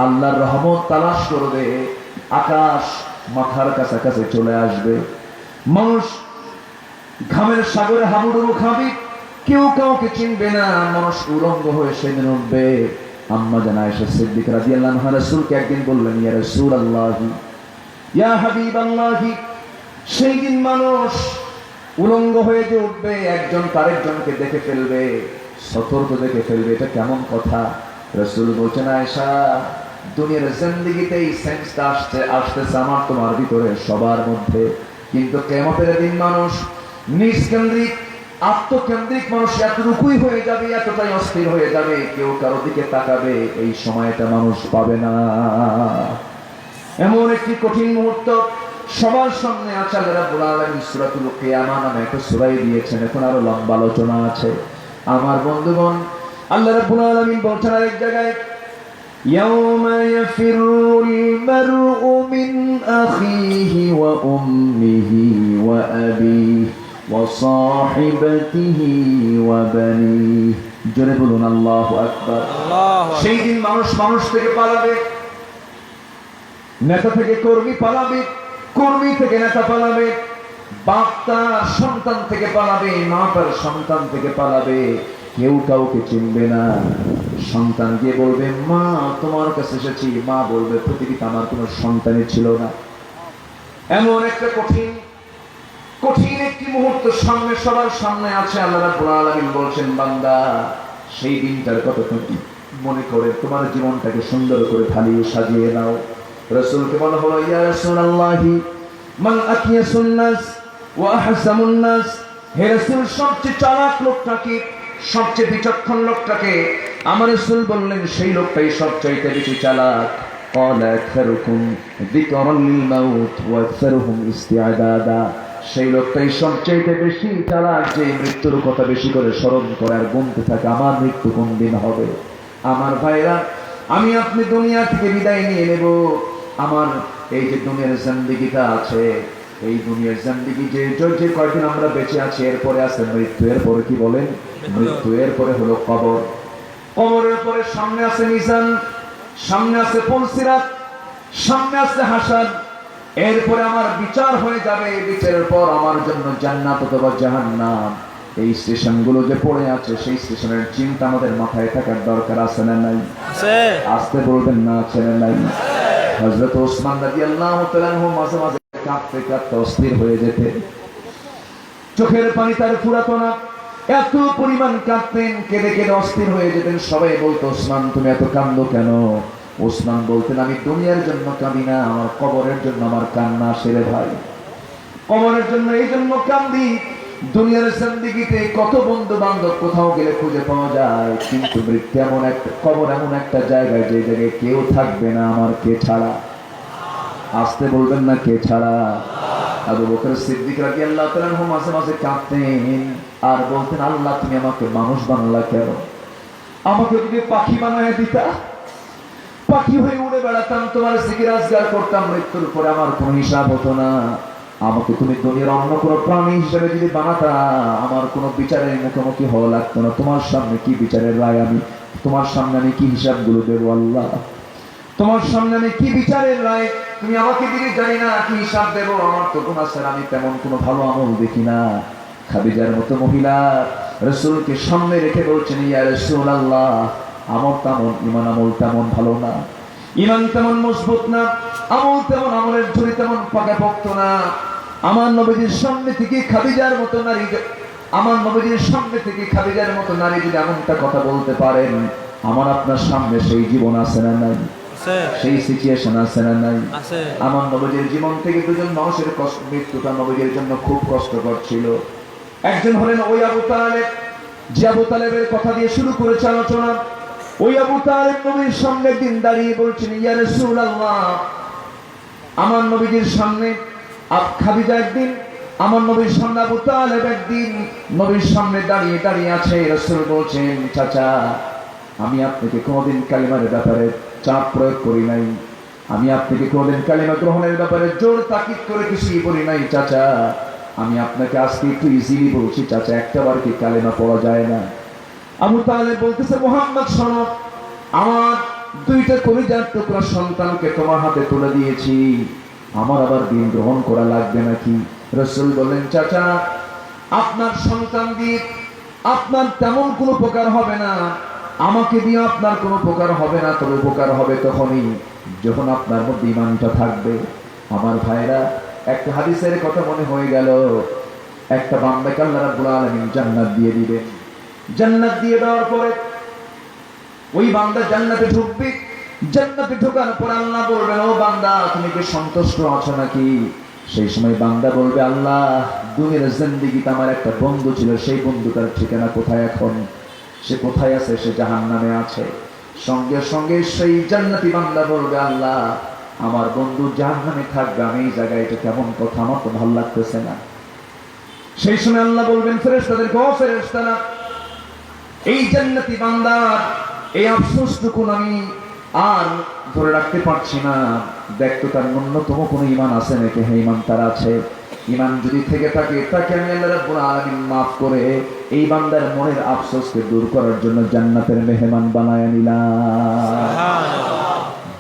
আল্লাহর রহমত তালাশ করবে, আকাশ মাথার কাছাকাছি চলে আসবে। মানুষ ঘামের সাগরে হাবুডুবু খাবে, কেউ কাউকে চিনবে না, মানুষ উলঙ্গ হয়ে সেদিন উঠবে। আম্মা জান আয়েশা সিদ্দিকা রাদিয়াল্লাহু আনহা রাসূলকে একদিন বললেন, ইয়া রাসূলুল্লাহি, ইয়া হাবিবাল্লাহি, সেই দিন মানুষ উলঙ্গ হয়ে যে উঠবে, একজন তারেকজনকে দেখে ফেলবে, সতর্ক দেখে ফেলবে, এটা কেমন কথা? রাসূল বলছেন, আয়েশা, দুনিয়ার জিন্দেগিতে এই সেন্সটা আসতেছে আমার তোমার ভিতরে সবার মধ্যে, কিন্তু কিয়ামতের দিন মানুষ নিজকেন্দ্রিক, আত্মকেন্দ্রিক মানুষ এতটুকুই হয়ে যাবে, এতটাই অস্থির হয়ে যাবে, কেউ কারো দিকে তাকাবে এই সময়টা মানুষ পাবে না। এমন একটি কঠিন মুহূর্ত সবার সামনে আছে। আল্লাহ রাব্বুল আলামিন সূরাতুল কিয়ামা নামে একটা সূরা দিয়েছেন, এখন আরো লম্বা আলোচনা আছে। আমার বন্ধুগণ, আল্লাহ রাব্বুল আলামিন বলছেন আরেক জায়গায়, ইয়াউমা ইয়াফিরুল মারউ মিন আখিহি ওয়া উম্মিহি ওয়া আবিহি ওয়া সাহিবাতিহি ওয়া বানিহি। জোরে বলুন আল্লাহু আকবার। সেই দিন মানুষ থেকে পালাবে, নেতা থেকে কর্মী পালাবে, কর্মী থেকে নেতা পালাবে, বাপ তার সন্তান থেকে পালাবে, মা তার সন্তান থেকে পালাবে, কেউ কাউকে চিনবে না। সন্তান গিয়ে বলবে, মা তোমার কাছে এসেছি, মা বলবে, পৃথিবীতে আমার কোনো সন্তানই ছিল না। এমন একটা কঠিন একটি মুহূর্ত সামনে, সবার সামনে আছে। আল্লাহ রাব্বুল আলামিন বলছেন, বান্দা, সেই দিনটার কথা তুমি মনে করে তোমার জীবনটাকে সুন্দর করে ঢালিয়ে সাজিয়ে নাও। রাসূলকে বলা হলো, ইয়া রাসূলুল্লাহি, মান আকিয়াসুন নাস ওয়া আহসানুন নাস, হে রাসূল, সবচেয়ে চালাক লোকটাকে, সবচেয়ে বিচক্ষণ লোকটাকে? আমার রাসূল বললেন, সেই লোকটাই সবচাইতে বেশি চালাক। ক্বালা আকসারুকুম যিকরান লিল মাউত ওয়া আকসারুহুম ইস্তিআদাদা। সেই লোকটাই সবচাইতে বেশি চালাক, যে মৃত্যুর কথা বেশি করে স্মরণ করে আর গুনতে থাকে আমার মৃত্যু কোন দিন হবে। আমার ভাইরা, আমি আপনি দুনিয়া থেকে বিদায় নিয়ে নেব। আমার এই যে দুনিয়ার জিন্দেগিটা আছে, এই দুনিয়ার জিন্দেগি যে যে কয়দিন আমরা বেঁচে আছি, এরপরে আছে মৃত্যু। এরপরে কি বলেন? মৃত্যু। এরপরে হলো কবর। কবরের পরে সামনে আছে মিজান, সামনে আছে পুলসিরাত, সামনে আছে হাসর। এরপরে আমার বিচার হয়ে যাবে। বিচারের পর আমার জন্য জান্নাত অথবা জাহান্নাম। এই স্টেশনগুলো যে পড়ে আছে, সেই স্টেশনের চিন্তা আমাদের মাথায় থাকার দরকার আছে না নাই? আছে। আসতে বলবেন না, আছে না নাই? হযরত ওসমান রাদিয়াল্লাহু তাআলা আনহু মাঝে মাঝে কাঁপতে কাঁপতে অস্থির হয়ে যেতে, চোখের পানি তার ফুরাতো না, এত পরিমাণ কাঁদতেন, কেঁদে কেঁদে অস্থির হয়ে যেতেন। সবাই বলতো, ওসমান তুমি এত কাঁদো কেন? ওসমান বলতেন, আমি দুনিয়ার জন্য কাঁদি না, আমার কবরের জন্য আমার কান্না আসে রে ভাই। কবরের জন্য এই জন্য কান্দি। দুনিয়ার জিন্দেগিতে কত বন্ধু বান্ধব কোথাও গেলে খুঁজে পাওয়া যায়, কিন্তু মৃত্যু এমন একটা, কবর এমন একটা জায়গায়, যে জায়গায় কেউ থাকবে না আমার কে ছাড়া। আসতে বলবেন না, কে ছাড়া? আবু বকর সিদ্দিক রাদিয়াল্লাহু তাআলা আনহু মাঝে মাঝে কাঁদতেন আর বলতেন, আল্লাহ তুমি আমাকে মানুষ বানালা কেন? আমাকে যদি পাখি বানায় দিতা, পাখি হয়ে উড়ে বেড়াতাম, তোমার জিকির আজগার করতাম, মৃত্যুর পরে আমার কোনো হিসাব হতো না। আমাকে তুমি দুনিয়ার অন্য কোনো প্রাণী হিসেবে যদি বানাতা, আমার কোনো বিচারের মুখোমুখি হওয়া লাগতো না। তোমার সামনে কি বিচারের রায়? আমি তোমার সামনে আমি কি হিসাবগুলো দেবো আল্লাহ? তোমার সামনে আমি কি বিচারের রায় তুমি আমাকে দিলে, জানি না কি হিসাব দেবো। আমার তো গুনাহ ছাড়া আমি তেমন কোনো ভালো আমল দেখি না। খাদিজার মতো মহিলা রাসূলকে সামনে রেখে বলছেন, ইয়া রাসূলুল্লাহ, আমল তেমন, ঈমান আমল তেমন ভালো না, ঈমান তেমন মজবুত না, আমল তেমন, আমলের ঝুলি তেমন পাকাপোক্ত না। আমার নবীজির সামনে থেকে খাদিজার মতো নারী, আমার নবীজির সামনে থেকে খাদিজার মতো নারী যদি এমনটা কথা বলতে পারেন, আমার আপনার সামনে সেই জীবন আছে না নাই? সেই সিচুয়েশন আছে না নাই? আমার নবীজির জীবন থেকে দুজন মানুষের মৃত্যুটা নবীজির জন্য খুব কষ্টকর ছিল। একজন হলেন ওই আবু তালেব, যে আবু তালেবের কথা দিয়ে শুরু করেছে আলোচনা। ওই আবু তালেব নবীর সামনে একদিন দাঁড়িয়ে বলছেন, ইয়া রাসূলুল্লাহ, আমার নবীজির সামনে খাদিজা একদিন, আমার নবীর সামনে আবু তালেব একদিন নবীর সামনে দাঁড়িয়ে দাঁড়িয়ে আছে। রাসূল বলছেন, চাচা, আমি আপনাকে কোনোদিন কালিমার ব্যাপারে চাপ প্রয়োগ করি নাই, আমি আপনাকে কোনোদিন কালিমা গ্রহণের ব্যাপারে জোর তাকিদ করে কিছুই বলি নাই চাচা। আমি আপনাকে আজকে একটু ইজিলি বলছি চাচা, একটাবার কি কালিমা পড়া যায় না? আবু তালেব বলতেছে, মুহাম্মদ শোনো, আমার দুইটা কলিজার টুকরা সন্তানকে তোমার হাতে তুলে দিয়েছি, আমার আবার দিন গ্রহণ করা লাগবে নাকি? রাসূল বললেন, চাচা, আপনার সন্তান দিয়ে আপনার তেমন কোনো উপকার হবে না, আমাকে দিয়ে আপনার কোনো উপকার হবে না, তবে উপকার হবে তখনই যখন আপনার মধ্যে ঈমানটা থাকবে। আমার ভাইরা, একটা হাদিসের কথা মনে হয়ে গেল, একটা বান্দাকে আল্লাহ রাব্বুল আলামিন জান্নাত দিয়ে দিবেন। জান্নাত দিয়ে দেওয়ার পরে ওই বান্দা জান্নাতে ঢুকবে। জান্নাতে ঢোকার পর আল্লাহ বলবেন, ও বান্দা, তুমি কি সন্তুষ্ট আছো নাকি? সেই সময় বান্দা বলবে, আল্লাহ, দুনিয়ার জিন্দেগিতে আমার একটা বন্ধু ছিল, সেই বন্ধুটার ঠিকানা কোথায় এখন? সে কোথায় আছে? সে জাহান্নামে আছে। সঙ্গে সঙ্গে সেই জান্নাতি বান্দা বলবে, আল্লাহ, আমার বন্ধু জাহান্নামে থাকবে, আমি এই জায়গায়, এটা কেমন কথা, আমার তো ভালো লাগতেছে না। সেই সময় আল্লাহ বলবেন ফেরেশতাদেরকে, ও ফেরেশতারা, এই জান্নাতি বান্দার এই আফসোসটুকু আমি আর ধরে রাখতে পারছি না, দেখতো তার ন্যূনতম কোনো ঈমান আছে নাকি? হ্যাঁ, ঈমান তার আছে। ঈমান যদি থেকে থাকে, তাকে আমি আল্লাহ রাব্বুল আলামিন মাফ করে এই বান্দার মনের আফসোসকে দূর করার জন্য জান্নাতের মেহমান বানায় নিলাম।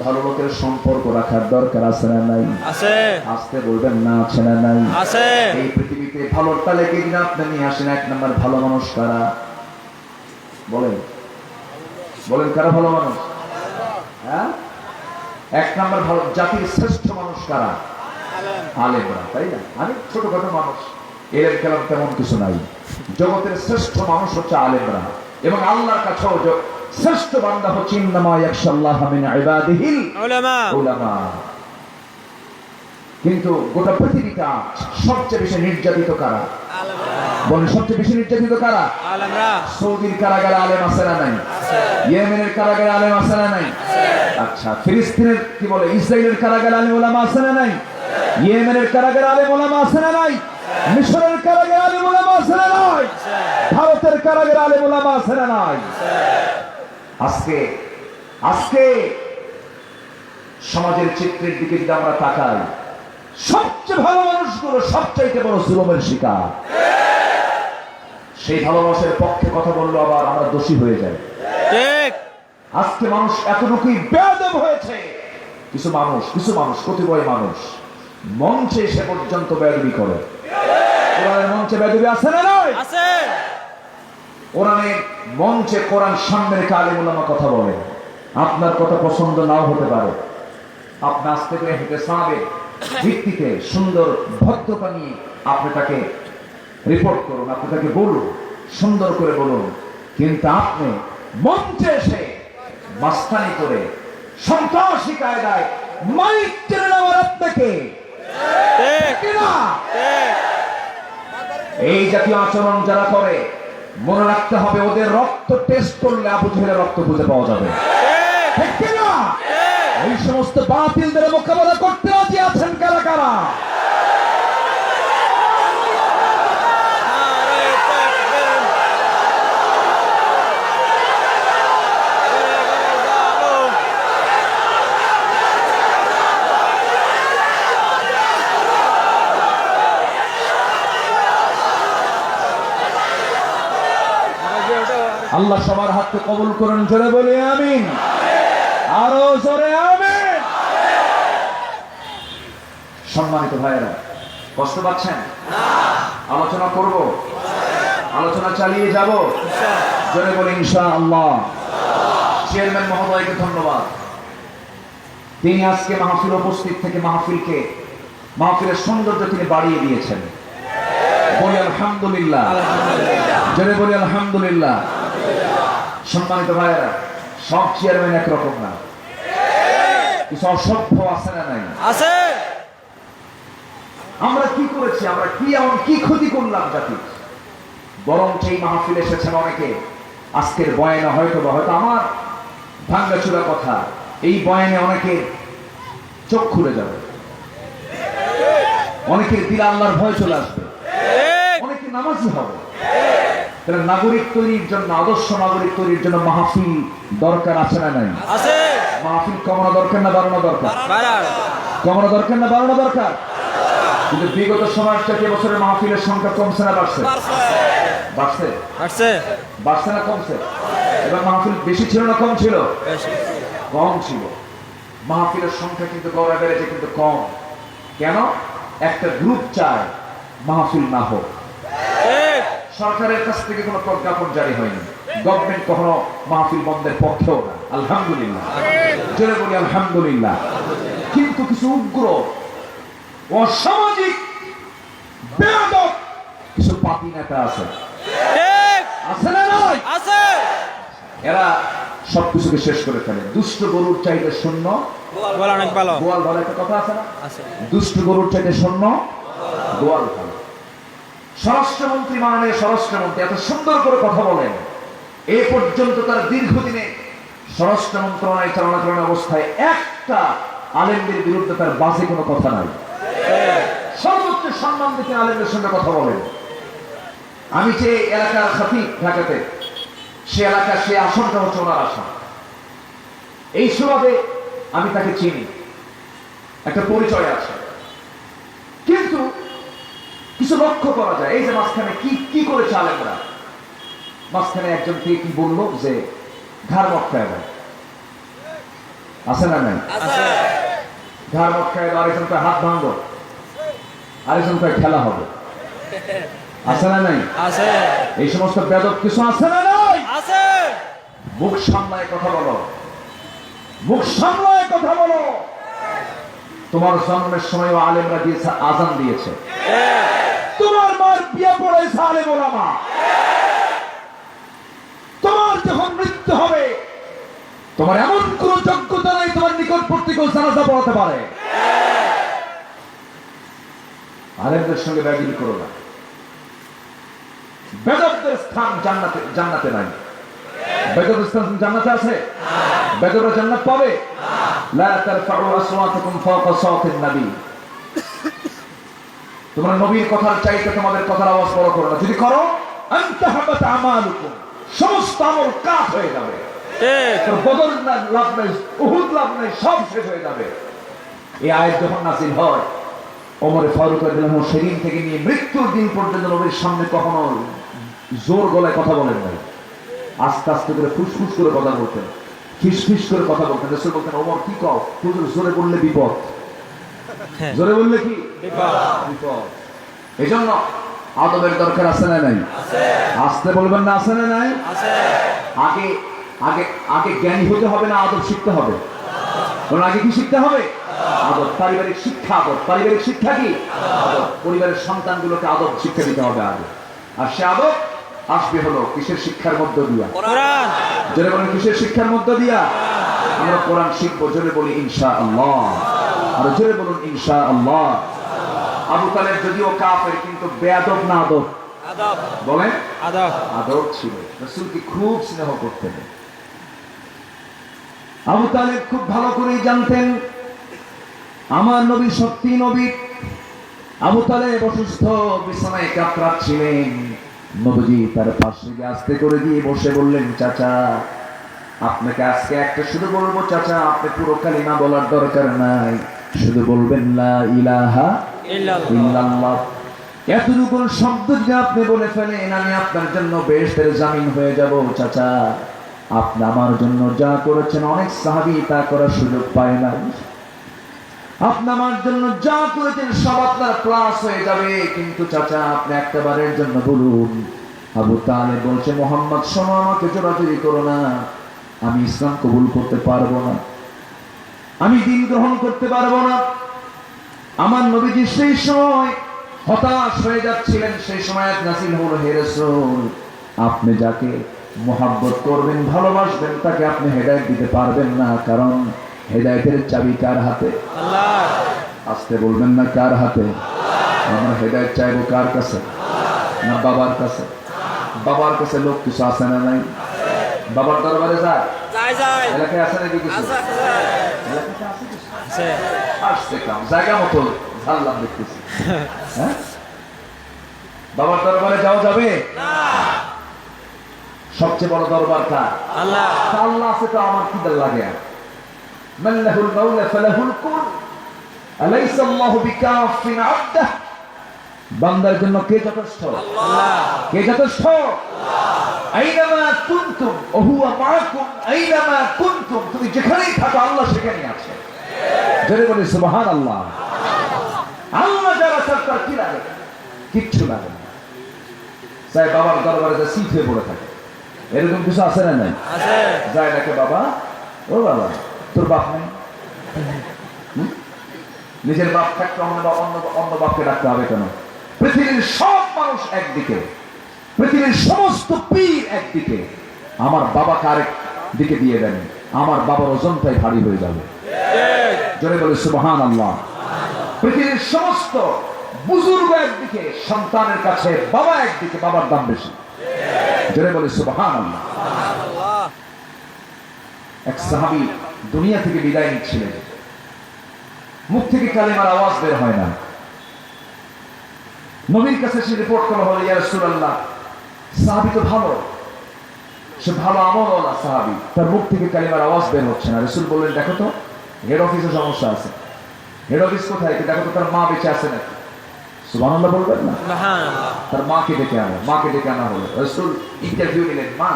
ভালো লোকের সম্পর্ক রাখার দরকার আছে না নাই? আছে। আসতে বলবেন না, আছে না নাই? আছে। এই পৃথিবীতে ভালোর তালিকা যদি আপনি নিয়ে আসেন, এক নাম্বার ভালো মানুষ কারা? বলেন, বলেন, কারা ভালো মানুষ? হ্যাঁ, এক নাম্বার ভালো জাতির শ্রেষ্ঠ মানুষ কারা? আলেমরা, তাই না? আমি ছোটখাটো মানুষ, এর কালাম তেমন কিছু নাই। জগতের শ্রেষ্ঠ মানুষ হচ্ছে আলেমরা, এবং আল্লাহর কাছেও শ্রেষ্ঠ বান্দা হচ্ছে ইন্নামা ইয়াখশাল্লাহা মিন ইবাদিহিল উলামা। কিন্তু গোটা পৃথিবীটা সবচেয়ে বেশি নির্যাতিত কারা? বলেন, সবচেয়ে বেশি নির্যাতিত কারা? আলেমরা। সৌদির কারাগারে আলেম আছে না নাই? ইয়েমেনের কারাগারে আলেম আছে না নাই? আচ্ছা, ফিলিস্তিনের কি বলে, ইসরায়েলের কারাগারে আলেম ওলামা আছে না নাই? ইয়েমেনের কারাগারে আলেম ওলামা আছে না নাই? মিশরের কারাগারে আলেম ওলামা আছে না নাই? ভারতের কারাগারে আলেম ওলামা আছে না নাই? আজকে আজকে সমাজের চিত্রের দিকে যদি আমরা তাকাই, সবচেয়ে ভালো মানুষগুলো সবচাইতে বড় জুলুমের শিকার। সেই ভালোবাসার পক্ষে কথা বললো আবার আমরা দোষী হয়ে যাই। ঠিক। আজকে মানুষ এতটুকুই বেয়াদব হয়েছে, কিছু মানুষ কতিপয় মানুষ মঞ্চে এসে পর্যন্ত বেয়াদবি করে। কোরআনের মঞ্চে বেয়াদবি আছে না নয়? আছে। কোরআনের মঞ্চে কোরআন সামনে রেখে আলেম ওলামা কথা বলে। আপনার কথা পছন্দ নাও হতে পারে, আপনি আস্তে করে হেঁটে সামনে ভিত্তিতে সুন্দর ভদ্রতা নিয়ে আপনি তাকে রিপোর্ট করুন, আপনি তাকে বলুন, সুন্দর করে বলুন। কিন্তু আপনি মঞ্চে এসে মাস্তানি করে সন্ত্রাসী কায়দায় মাইক টেনে নেওয়ার আপনাকে এই জাতীয় আচরণ যারা করে, মনে রাখতে হবে ওদের রক্ত টেস্ট করলে আবু জেহেলের রক্ত খুঁজে পাওয়া যাবে। ঠিক কিনা? এই সমস্ত বাতিলদের মোকাবেলা করতে রাজি আছেন কারা কারা? আল্লাহ সবার হাতকে কবুল করেন, জোরে বলি আমিন, আরো জোরে আমিন। সম্মানিত ভাইয়েরা, কষ্ট পাচ্ছেন? আলোচনা করব, আলোচনা চালিয়ে যাব, জোরে বলি ইনশাআল্লাহ। চেয়ারম্যান মহোদয়কে ধন্যবাদ, তিনি আজকে মাহফিল উপস্থিত থেকে মাহফিলের সৌন্দর্য তিনি বাড়িয়ে দিয়েছেন। বলি আলহামদুলিল্লাহ, জোরে বলি আলহামদুলিল্লাহ। সম্মানিত ভাইয়েরা, সব চেয়ারম্যান একরকম না, কিছু অসভ্য আছে না নাই? আছে। আমরা কি করেছি, আমরা কি ক্ষতি করলাম জাতি? বরং সেই মাহফিলে এসেছেন অনেকে, আজকের বয়ানে হয়তো আমার ভাঙ্গাচুরা কথা, এই বয়ানে অনেকে চোখ খুলে যাবে, অনেকের দিলে আল্লাহর ভয় চলে আসবে, অনেকে নামাজি হবে। নাগরিক তৈরির জন্য, আদর্শ নাগরিক তৈরির জন্য মাহফিল দরকার আছে না নাই? আছে। মাহফিল কমানো দরকার না বাড়ানো দরকার? কমানো দরকার না বাড়ানো দরকার? কিন্তু বিগত সময়ের থেকে বছরের মাহফিলের সংখ্যা কমছে না বাড়ছে? বাড়ছে। বাড়ছে না কমছে? এবার মাহফিল বেশি ছিল না কম ছিল? কম ছিল। মাহফিলের সংখ্যা কিন্তু গড়ে বেড়েছে, কিন্তু কম কেন? একটা গ্রুপ চায় মাহফিল না হোক। সরকারের কাছ থেকে কোনো প্রজ্ঞাপন জারি হয়নি, গভর্নমেন্ট কখনো মাহফিল বন্ধের পক্ষেও না, আলহামদুলিল্লাহ, জোরে বলি আলহামদুলিল্লাহ। কিন্তু কিছু উগ্র অসামাজিক বেয়াদব কিছু পাপী নেতা আছে, আছে না নয়? আছে। এরা সবকিছুকে শেষ করে ফেলে। দুষ্ট গরুর চাইতে শূন্য বলা অনেক ভালো। গোয়াল ভালো, একটা কথা আছে না? আছে। দুষ্ট গরুর চাইতে শূন্য গোয়াল ভালো। স্বরাষ্ট্রমন্ত্রী, মাননীয় স্বরাষ্ট্রমন্ত্রী এত সুন্দর করে কথা বলেন, এ পর্যন্ত তার দীর্ঘদিনে স্বরাষ্ট্র মন্ত্রণালয় চালনাকালীন অবস্থায় একটা আলেমদের বিরুদ্ধে তার বাজে কোনো কথা নাই। সর্বোচ্চ সম্মান দিতে আলেমদের সঙ্গে কথা বলেন। আমি যে এলাকার খাতিব ঢাকাতে, সে এলাকার সে আসনটা হচ্ছে ওনার আসন, এই সুবাদে আমি তাকে চিনি, একটা পরিচয় আছে। কিন্তু কিছু লক্ষ্য করা যায়, এই যে মাঝখানে কি করেছে আলেমরা, মাঝখানে একজন কে কি বললো যে ঘাড় মটকায় দেয়, আছে না নাই? ঘাড় মটকায় দেয়, আরেকজন কয় হাত ভাঙবো, আরেকজন কয় খেলা হবে, আছে না নাই? এই সমস্ত বেদব কিছু আছে না নাই? মুখ সামলায় কথা বলো, মুখ সামলায় কথা বলো। তোমার জন্মের সময় আলেমরা দিয়েছে, আজান দিয়েছে, তোমার মার বিয়ে পড়াইছে আলেম ওলামা। তোমার যখন মৃত্যু হবে, তোমার এমন কোন যোগ্যতা নাই তোমার নিকটবর্তী কেউ জানাজা পড়াতে পারে। আলেমদের সঙ্গে বেয়াদবি করো না। বেদবদের স্থান জান্নাতে নাই। বেদবের স্থান জান্নাতে আছে? বেদবরা জান্নাত পাবে? লা তারফাউ আসওয়াতাকুম ফাওকা সাওতিন নবী। তোমরা নবীর কথার চাইতে তোমাদের কথার আওয়াজ বড় করো না। যদি করো আনতাহাবাত আমালুকুম, সমস্ত আমল কাফ হয়ে যাবে। ঠিক। বদর লাভ নাই, উহুদ লাভ নাই, সব শেষ হয়ে যাবে। এই আয়াত যখন নাযিল হয়, ওমর ফারুক রাদিয়াল্লাহু আনহু সেদিন থেকে নিয়ে মৃত্যুর দিন পর্যন্ত নবীর সামনে কখনো জোর গলায় কথা বলেন নাই। আস্তে আস্তে করে ফুসফুস করে কথা বলতেন, ফিসফিস করে কথা বলতেন। রাসূল বলতেন, ওমর কি কও? হুজুর জোরে বললে বিপদ, জোরে বললে কি বিপদ। এজন্য আদবের দরকার আছে না নাই? আস্তে বলবেন না, আছে না নাই? আগে আগে আগে জ্ঞানী হতে হবে না আদব শিখতে হবে? কারণ আগে কি শিখতে হবে? আদব। পারিবারিক শিক্ষা আদব। পারিবারিক শিক্ষা কি? আদব। পরিবারের সন্তানগুলোকে আদব শিক্ষা দিতে হবে আগে। আর সে আদব আসবে হলো কিসের শিক্ষার মধ্য দিয়া? কোরআন। জোরে বলেন, কিসের শিক্ষার মধ্য দিয়া? আমরা কোরআন শিখবো। জোরে বলি ইনশাআল্লাহ। আর জোরে বলুন ইনশাআল্লাহ। আবু তালেব যদিও কাফের, কিন্তু বেয়াদব না আদব? আদব। বলেন আদব। আদব ছিল। রাসূলকে খুব স্নেহ করতেন। আবু তালেব খুব ভালো করেই জানতেন আমার নবী সত্যি নবী। আবু তালেব অসুস্থ, বিছানায় কাতরাচ্ছিলেন। নবীজি তার পাশে গিয়ে আস্তে করে দিয়ে বসে বললেন, চাচা আপনাকে আজকে একটা শুধু বলবো চাচা, আপনি পুরো কালিমা বলার দরকার নাই, শুধু বলবেন লা ইলাহা ইল্লাল্লাহ। এতটুকু শব্দ যদি আপনি বলে ফেলেন, আমি আপনার জন্য বেহেশতের জামিন হয়ে যাব। চাচা আপনি আমার জন্য যা করেছেন, অনেক সাহাবী তা করার সুযোগ পায় না। আপনি আমার জন্য যা করেছেন সব আপনার প্লাস হয়ে যাবে, কিন্তু চাচা আপনি একবারের জন্য বলুন। আবু তালেব বলছে, মোহাম্মদ শোনো, আমাকে জোরাজুরি করো না, আমি ইসলাম কবুল করতে পারবো না, আমি দ্বীন গ্রহণ করতে পারবো না। আমার নবীজি সেই সময় হতাশ হয়ে যাচ্ছিলেন। সেই সময় এক নাযিল হলো, হে রাসূল আপনি যাকে মোহাব্বত করবেন, ভালোবাসবেন, তাকে আপনি হেদায়েত দিতে পারবেন না, কারণ হেদায়েতের চাবি কার হাতে? আল্লাহ। আসতে বলবেন না, কার হাতে? আমরা হেদায়েত চাইবো কার কাছে? না বাবার কাছে? বাবার কাছে লোক কিছু আছে না নাই? বাবার দরবারে যায়? যায়। এলাকায় আছে নাকি কিছু? এলাকাতে আছে কিছু? আসছে কাম জায়গা মতো ঝাল্লাম দেখতেছি। হ্যাঁ, বাবার দরবারে যাওয়া যাবে না। সবচেয়ে বড় দরবার কার? আল্লাহ। আল্লাহ আছে তো আমার কি দল লাগে? মাল্লাহুল মাওলা ফালাহুল কুল, আলাইসা আল্লাহু বিকাফিন আবদা। বান্দার জন্য কে যথেষ্ট? আল্লাহ। কে যথেষ্ট? আইনামা কুনতুম ওয়া হুয়া মাআকুম আইনামা কুনতুম। তুমি যেখানেই থাকো আল্লাহ সেখানেই আছে। জোরে বলি সুবহানাল্লাহ। আল্লাহ যারা সরকার কি লাগে? কিচ্ছু লাগে না। তাই বাবার দরবারে যে সিট হয়ে পড়ে থাকে, এরকম কিছু আছে না নাই? আছে। যায় ডাকে, বাবা ও বাবা, তোর বাপ নেই? নিজের বাপ থাকতে অন্য বাপকে ডাকতে হবে কেন? পৃথিবীর সব মানুষ একদিকে, পৃথিবীর সমস্ত পীর একদিকে, আমার বাবাকে আরেক দিকে দিয়ে দেন, আমার বাবার ওজনটাই ভারী হয়ে যাবে। জোরে বলে সুবহানাল্লাহ। পৃথিবীর সমস্ত বুজুর্গ একদিকে, সন্তানের কাছে বাবা একদিকে, বাবার দাম বেশি। জোরে বলে সুবহানাল্লাহ। এক সাহাবী দুনিয়া থেকে বিদায় নিচ্ছিলেন, মুখ থেকে কালিমার আওয়াজ বের হয় না। নবীর কাছে সে রিপোর্ট করা হলো, ইয়া রাসূলুল্লাহ সাহাবী তো ভালো, সে ভালো আমলওয়ালা সাহাবী, তার মুখ থেকে কালিমার আওয়াজ বের হচ্ছে না। রাসূল বললেন, দেখো তো হেড অফিসে সমস্যা আছে। হেড অফিস কোথায়? দেখো তো তার মা বেঁচে আছে নাকি? সুবহানাল্লাহ বলবেন না? সুবহানাল্লাহ। তার মাকে ডেকে আনো। মাকে ডেকে আনা হলো। রাসূল ইন্টারভিউ নিলেন, মা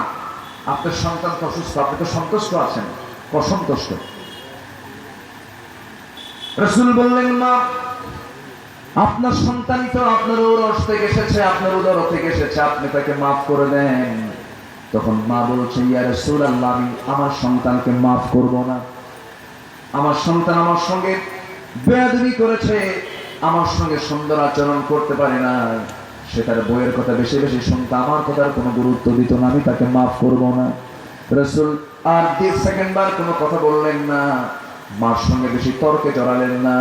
আপনার সন্তান তো অসুস্থ, আপনি তো সন্তুষ্ট আছেন? অসন্তুষ্ট। রাসূল বললেন, মা আপনার সন্তানই তো আপনার উরস থেকে এসেছে, আপনার উদর থেকে এসেছে, আপনি তাকে মাফ করে দেন। তখন মা বলছে, ইয়া রাসূলুল্লাহ আমি আমার সন্তানকে মাফ করব না। আমার সন্তান আমার সঙ্গে বেয়াদবি করেছে, আমার সঙ্গে সুন্দর আচরণ করতে পারে না, সে তার বইয়ের কথা বেশি বেশি শুনতে, আমার কথার কোনো গুরুত্ব দিত না, আমি তাকে মাফ করব না। রাসূল আর 2 সেকেন্ড বার কোনো কথা বললেন না, মার সঙ্গে বেশি তর্কে জড়ালেন না।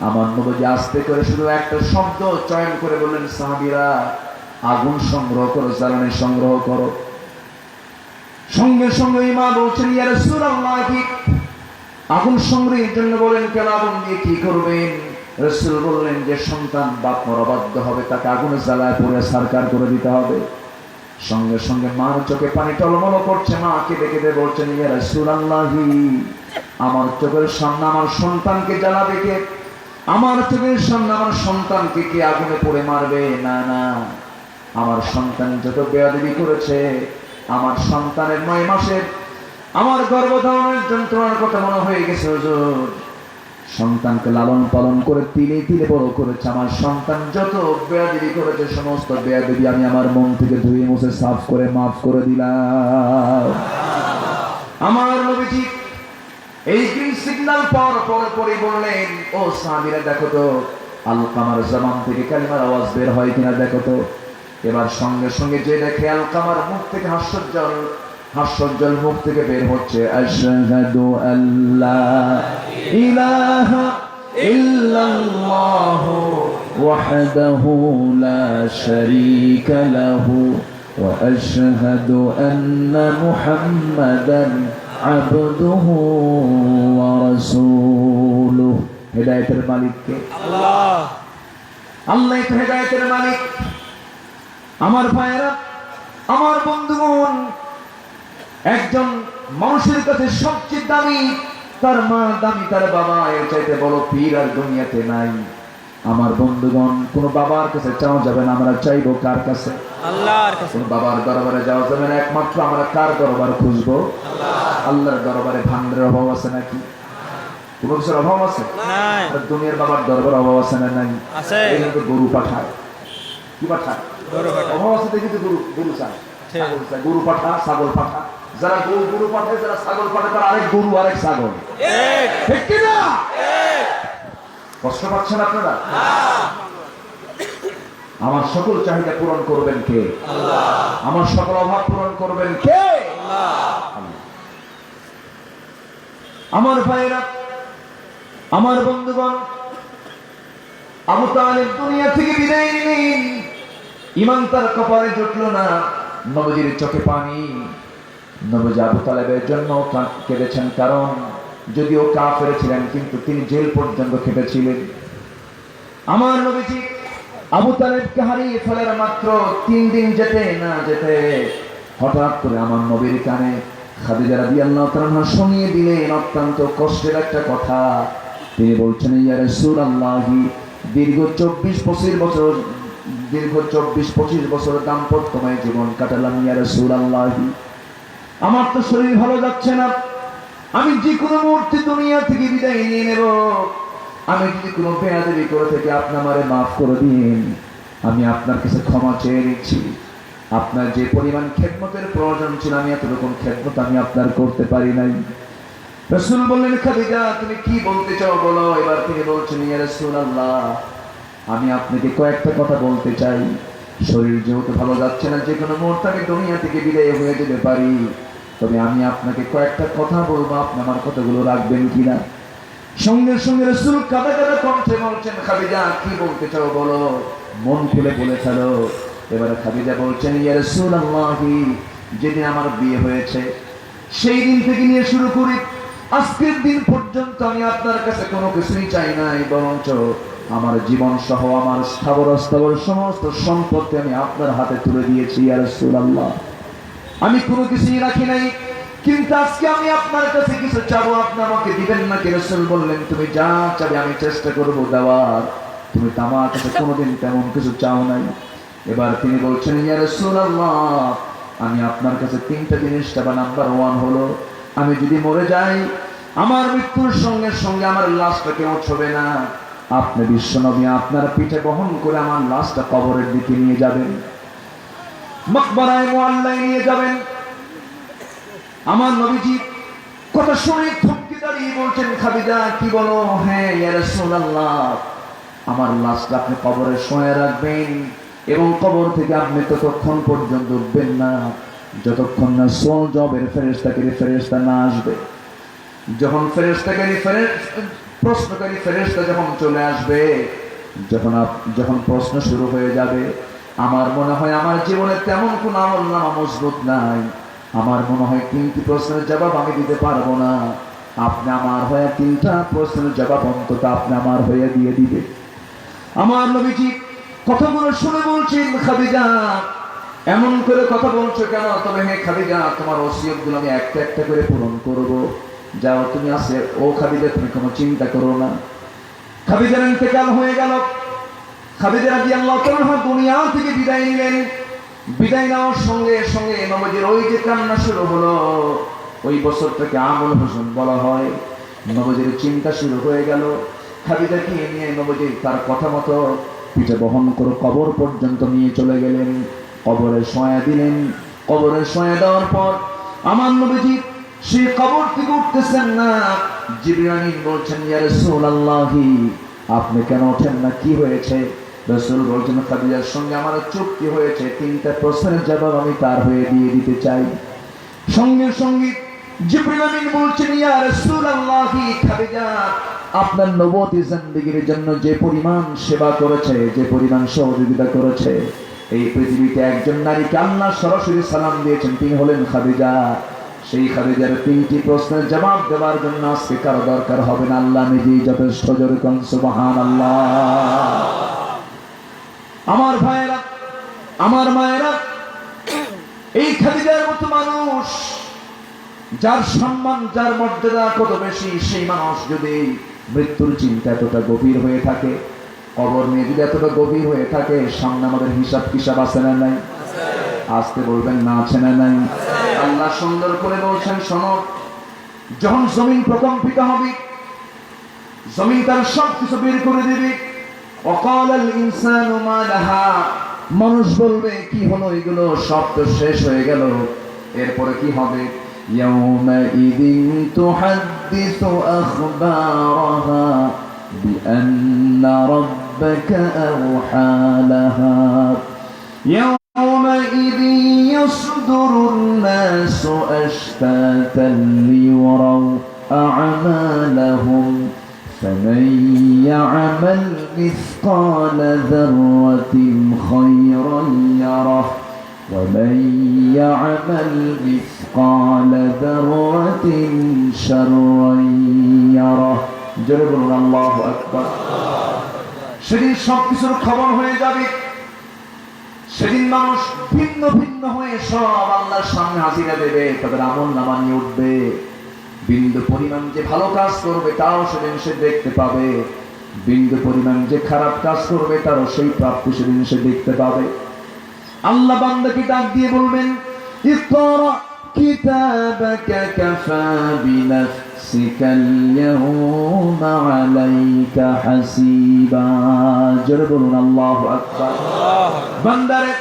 আমার নবী আস্তে করে শুধু একটা শব্দ চয়ন করে বললেন, সাহাবীরা আগুন সংগ্রহ করো, জ্বালানি সংগ্রহ করো। সঙ্গে সঙ্গে মা বলছেন, ইয়া রাসূলুল্লাহ, কি আগুন সংগ্রহের জন্য বলেন কেন? আগুন দিয়ে কি করবেন? রাসূল বললেন যে সন্তান বাপ মার অবাধ্য হবে, তাকে আগুনে জ্বালায় পুড়ে সারকার করে দিতে হবে। সঙ্গে সঙ্গে মার চোখে পানি টলমল করছে, মা কেঁদে কেঁদে বলছেন, ইয়া রাসূলুল্লাহ, আমার চোখের সামনে আমার সন্তানকে জ্বালাবে কে? আমার চোখের সামনে আমার সন্তানকে কে আগুনে পুড়ে মারবে? না না, আমার সন্তান যত বেয়াদবি করেছে, আমার সন্তানের 9 মাসের আমার গর্ভধারণের যন্ত্রণার কথা মনে হয়ে গেছে হুজুর। সন্তানকে লালন পালন করে তিলে তিলে বড় করেছে, আমার সন্তান যত বেয়াদবি করেছে সমস্ত বেয়াদবি আমি আমার মন থেকে ধুয়ে মুছে সাফ করে মাফ করে দিলাম। আমার নবীজি এই গ্রিন সিগন্যাল পাওয়ার পরে পরে বললেন, ও সাহাবীরা দেখো তো আলকামার জবান থেকে কালিমার আওয়াজ বের হয় কিনা দেখো তো। এবার সঙ্গে সঙ্গে যে দেখে আলকামার মুখ থেকে হাস্যোজ্জ্বল মুখ থেকে বের হচ্ছে, আশহাদু আল্লা ইলাহা ইল্লাল্লাহু ওয়াহদাহু লা শারীকা লাহু ওয়া আশহাদু আন্না মুহাম্মাদান আবদুহু ওয়া রাসূলুহু। হেদায়েতের মালিক কে? আল্লাহ। আল্লাহই তো হেদায়েতের মালিক। আমার ভাইয়েরা, আমার বন্ধুগণ, একজন মানুষের কাছে সবচেয়ে দামি তার মা, দামি তার বাবা, এর চাইতে বড় পীর আর দুনিয়াতে নাই। আমার বন্ধুগণ, কোন বাবার কাছে চাওয়া যাবে না, আমরা চাইবো কার কাছে? আল্লাহর কাছে। কোন বাবার দরবারে যাওয়া যাবে না, একমাত্র আমরা কার দরবার খুঁজবো? আল্লাহর দরবারে। ভান্ডারের অভাব আছে নাকি? কোন কিছুর অভাব আছে? নাই। আর দুনিয়ার বাবার দরবার অভাব আছে না? নাই। আছে। এই জন্য তো গরু পাঠায়। কি পাঠায়? গরু পাঠায়। অভাব আছে দেখি তো গরু চায়, ঠিক। ছাগল চায়, গরু পাঠা, ছাগল পাঠা। যারা গরু পাঠায়, যারা ছাগল পাঠায়, তারা আরেক গরু আরেক ছাগল। এক। ঠিক কি না? এক। কষ্ট পাচ্ছেন আপনারা? আমার সকল চাহিদা পূরণ করবেন কে? আল্লাহ। আমার সকল অভাব পূরণ করবেন কে? আল্লাহ। আমার ভাইরা, আমার বন্ধুগণ, আবু তালেব দুনিয়া থেকে বিদায় নিলেন। ঈমান তার কপালে জুটলো না, নবীজির চোখে পানি। নবীজি আবু তালেবের জন্য কেঁদেছেন, কারণ যদিও কাফের ছিলেন কিন্তু তিনি জেল পর্যন্ত খেটেছিলেন। আমার নবীজি আবু তালেবকে হারিয়ে ফেলার মাত্র 3 দিন যেতে না যেতে হঠাৎ করে আমার নবীর কানে খাদিজা রাদিয়াল্লাহু তাআলা শুনিয়ে দিলেন অত্যন্ত কষ্টের একটা কথা। তিনি বলছেন, ইয়া রাসূলুল্লাহ, দীর্ঘ 24-25 বছর দাম্পত্যময় জীবন কাটালাম, ইয়া রাসূলুল্লাহ, আমার তো শরীর ভালো যাচ্ছে না, আমি যে কোনো মুহূর্তে দুনিয়া থেকে বিদায় নিয়ে নেব। আমি যদি কোনো বেয়াদবি করে থাকি আপনি আমারে মাফ করে দিন, আমি আপনার কাছে ক্ষমা চেয়ে নিচ্ছি। আপনার যে পরিমাণ খেদমতের প্রয়োজন ছিল, আমি এতরকম খেদমত আমি আপনার করতে পারি নাই। রাসূল বললেন, খাদিজা তুমি কি বলতে চাও বলো। এবার তিনি বলছেন, ইয়া রাসূলুল্লাহ, আমি আপনাকে কয়েকটা কথা বলতে চাই। শরীর যেহেতু ভালো যাচ্ছে না, যে কোনো মুহূর্তে আমি দুনিয়া থেকে বিদায় হয়ে যেতে পারি, তবে আমি আপনাকে কয়েকটা কথা বলবো, আপনি আমার কথাগুলো রাখবেন কিনা? সঙ্গে সঙ্গে রাসূল কাঁদা কাঁদা কণ্ঠে বলছেন, খাদিজা কি বলতে চাও বলো, মন খুলে বলে ফেলো। এবারে খাদিজা বলছেন, ইয়া রাসূলুল্লাহ, যেদিন আমার বিয়ে হয়েছে সেই দিন থেকে নিয়ে শুরু করি আজকের দিন পর্যন্ত আমি আপনার কাছে কোনো কিছুই চাই নাই, বরঞ্চ আমার জীবন সহ আমার স্থাবর অস্থাবর সমস্ত সম্পত্তি আমি আপনার হাতে তুলে দিয়েছি, ইয়া রাসূলুল্লাহ। আমি কোনো কিছুই রাখি নাই, কিন্তু আজকে আমি আপনার কাছে কিছু চাবো, আপনি আমাকে দিবেন নাকি? রাসূল বললেন, তুমি যা চাবে আমি চেষ্টা করবো দেওয়ার, তুমি তো আমার কাছে কোনোদিন তেমন কিছু চাও নাই। এবার তিনি বলছেন, ইয়া রাসূলুল্লাহ, আমি আপনার কাছে 3টা জিনিস চাবো। নাম্বার 1 হলো, আমি যদি মরে যাই, আমার মৃত্যুর সঙ্গে সঙ্গে আমার লাশটা কেউ ছবে না, আপনি বিশ্বনবী আপনার পিঠে বহন করে আমার লাশটা কবরের দিকে নিয়ে যাবেন, মাকবারায়ে মুআল্লায় নিয়ে যাবেন। আমার নবীজি কথা শুনে থমকে দাঁড়িয়ে বলছেন, খাদিজা কি বলো? হ্যাঁ ইয়া রাসূলুল্লাহ, আমার লাশটা আপনি কবরে শোয়ে রাখবেন এবং কবর থেকে আপনি ততক্ষণ পর্যন্ত উঠবেন না যতক্ষণ না সোল জবের ফেরেশতা না আসবে। যখন ফেরেশতা প্রশ্নকারী ফেরেশতা যখন চলে আসবে, যখন প্রশ্ন শুরু হয়ে যাবে, আমার মনে হয় আমার জীবনে তেমন কোন আমলনামা মজবুত নাই, আমার মনে হয় 3টি প্রশ্নের জবাব আমি দিতে পারবো না। আপনি আমার হয়ে 3টা প্রশ্নের জবাব অন্তত আপনি আমার হয়ে দিয়ে দিবে। আমার নবীজি কথাগুলো শুনে বলছেন, খাদিজা এমন করে কথা বলছো কেন? তবে হে খাদিজা, তোমার ওসিয়তগুলো আমি একটা একটা করে পূরণ করব। যাও তুমি আছে, ও খাদিজা তুমি কোনো চিন্তা করো না। খাদিজার ইন্তেকাল হয়ে গেল। খাদিজা রাদিয়াল্লাহু তাআলা দুনিয়া থেকে বিদায় নিলেন। বিদায় নেওয়ার সঙ্গে সঙ্গে নবীজির ওই যে কান্না শুরু হলো, ওই বছরটাকে আমল হুজুন বলা হয়। নবীজির চিন্তা শুরু হয়ে গেল। খাদিজাকে নিয়ে নবীজি তার কথা মতো পিঠে বহন করে কবর পর্যন্ত নিয়ে চলে গেলেন। কবরে শোয়া দিলেন। কবরে শোয়া দেওয়ার পর আমার নবীজি সেই কবর থেকে উঠতেছেন না। জিবরিল আমিন বলছেন, ইয়া রাসূলুল্লাহি, আপনি কেন ওঠেন না? কি হয়েছে? রাসূল বলছেন, খাদিজার সঙ্গে আমার চুক্তি হয়েছে, 3টা প্রশ্নের জবাব আমি তার হয়ে দিয়ে দিতে চাই। সঙ্গে সঙ্গে জিবরিল আমিন বলছেন, ইয়া রাসূলুল্লাহি, খাদিজা আপনার নবুয়তি জিন্দেগীর জন্য যে পরিমাণ সেবা করেছে, যে পরিমাণ সহযোগিতা করেছে, এই পৃথিবীতে একজন নারীকে আল্লাহ সরাসরি সালাম দিয়েছেন, তিনি হলেন খাদিজা। সেই খাদিজার 3টি প্রশ্নের জবাব দেওয়ার জন্য আজকে কারো দরকার হবে না, আল্লাহ নিজেই যথেষ্ট। জোরে কোন সুবহানাল্লাহ। আমার ভাইয়েরা, আমার মায়েরা, এই খাদিজার মতো মানুষ, যার সম্মান, যার মর্যাদা কত বেশি, সেই মানুষ যদি মৃত্যুর চিন্তা এতটা গভীর হয়ে থাকে, কবর নিয়ে যদি এতটা গভীর হয়ে থাকে, সামনে আমাদের হিসাব কিসাব আছে না নাই? আসতে বলবেন না, আছে না নাই? আল্লাহ সুন্দর করে বলছেন, শোনো, যখন জমিন প্রকম্পিত হবে, জমিন তার সবকিছু বের করে দেবে। ওয়াকালাল ইনসানু মা লাহা, মানুষ বলবে কি হলো এগুলো, সব তো শেষ হয়ে গেল। এরপরে কি হবে? ইয়াউমাইযিন তুহাদ্দিসু আখবারাহা বিআন্না রাব্বাকা আওহা লাহা ইয়াউমাইযিন ইয়াসদুরুন নাসু আশতাতান লিয়ারাউ আ'মালাহুম فمن يعمل مثقال ذرة خيرا يره ومن يعمل مثقال ذرة شرا يره জোরে বলুন আল্লাহু আকবার। সেদিন সবকিছুর খবর হয়ে যাবে। সেদিন মানুষ ভিন্ন ভিন্ন হয়ে সব আল্লাহর সামনে হাজিরা দেবে, তাদের আমল নামা নিয়ে উঠবে। বিন্দু পরিমাণ যে ভালো কাজ করবে তাও সেদিন সে দেখতে পাবে, বিন্দু পরিমাণ যে খারাপ কাজ করবে তারও সেই প্রাপ্তি সেদিন সে দেখতে পাবে। আল্লাহ বান্দাকে ডাক দিয়ে বলবেন, ইকরা কিতাবাকা কাফা বিনাফসিকাল ইয়াওমা আলাইকা হাসিবা। জোরে বলুন আল্লাহু আকবার। বান্দারে,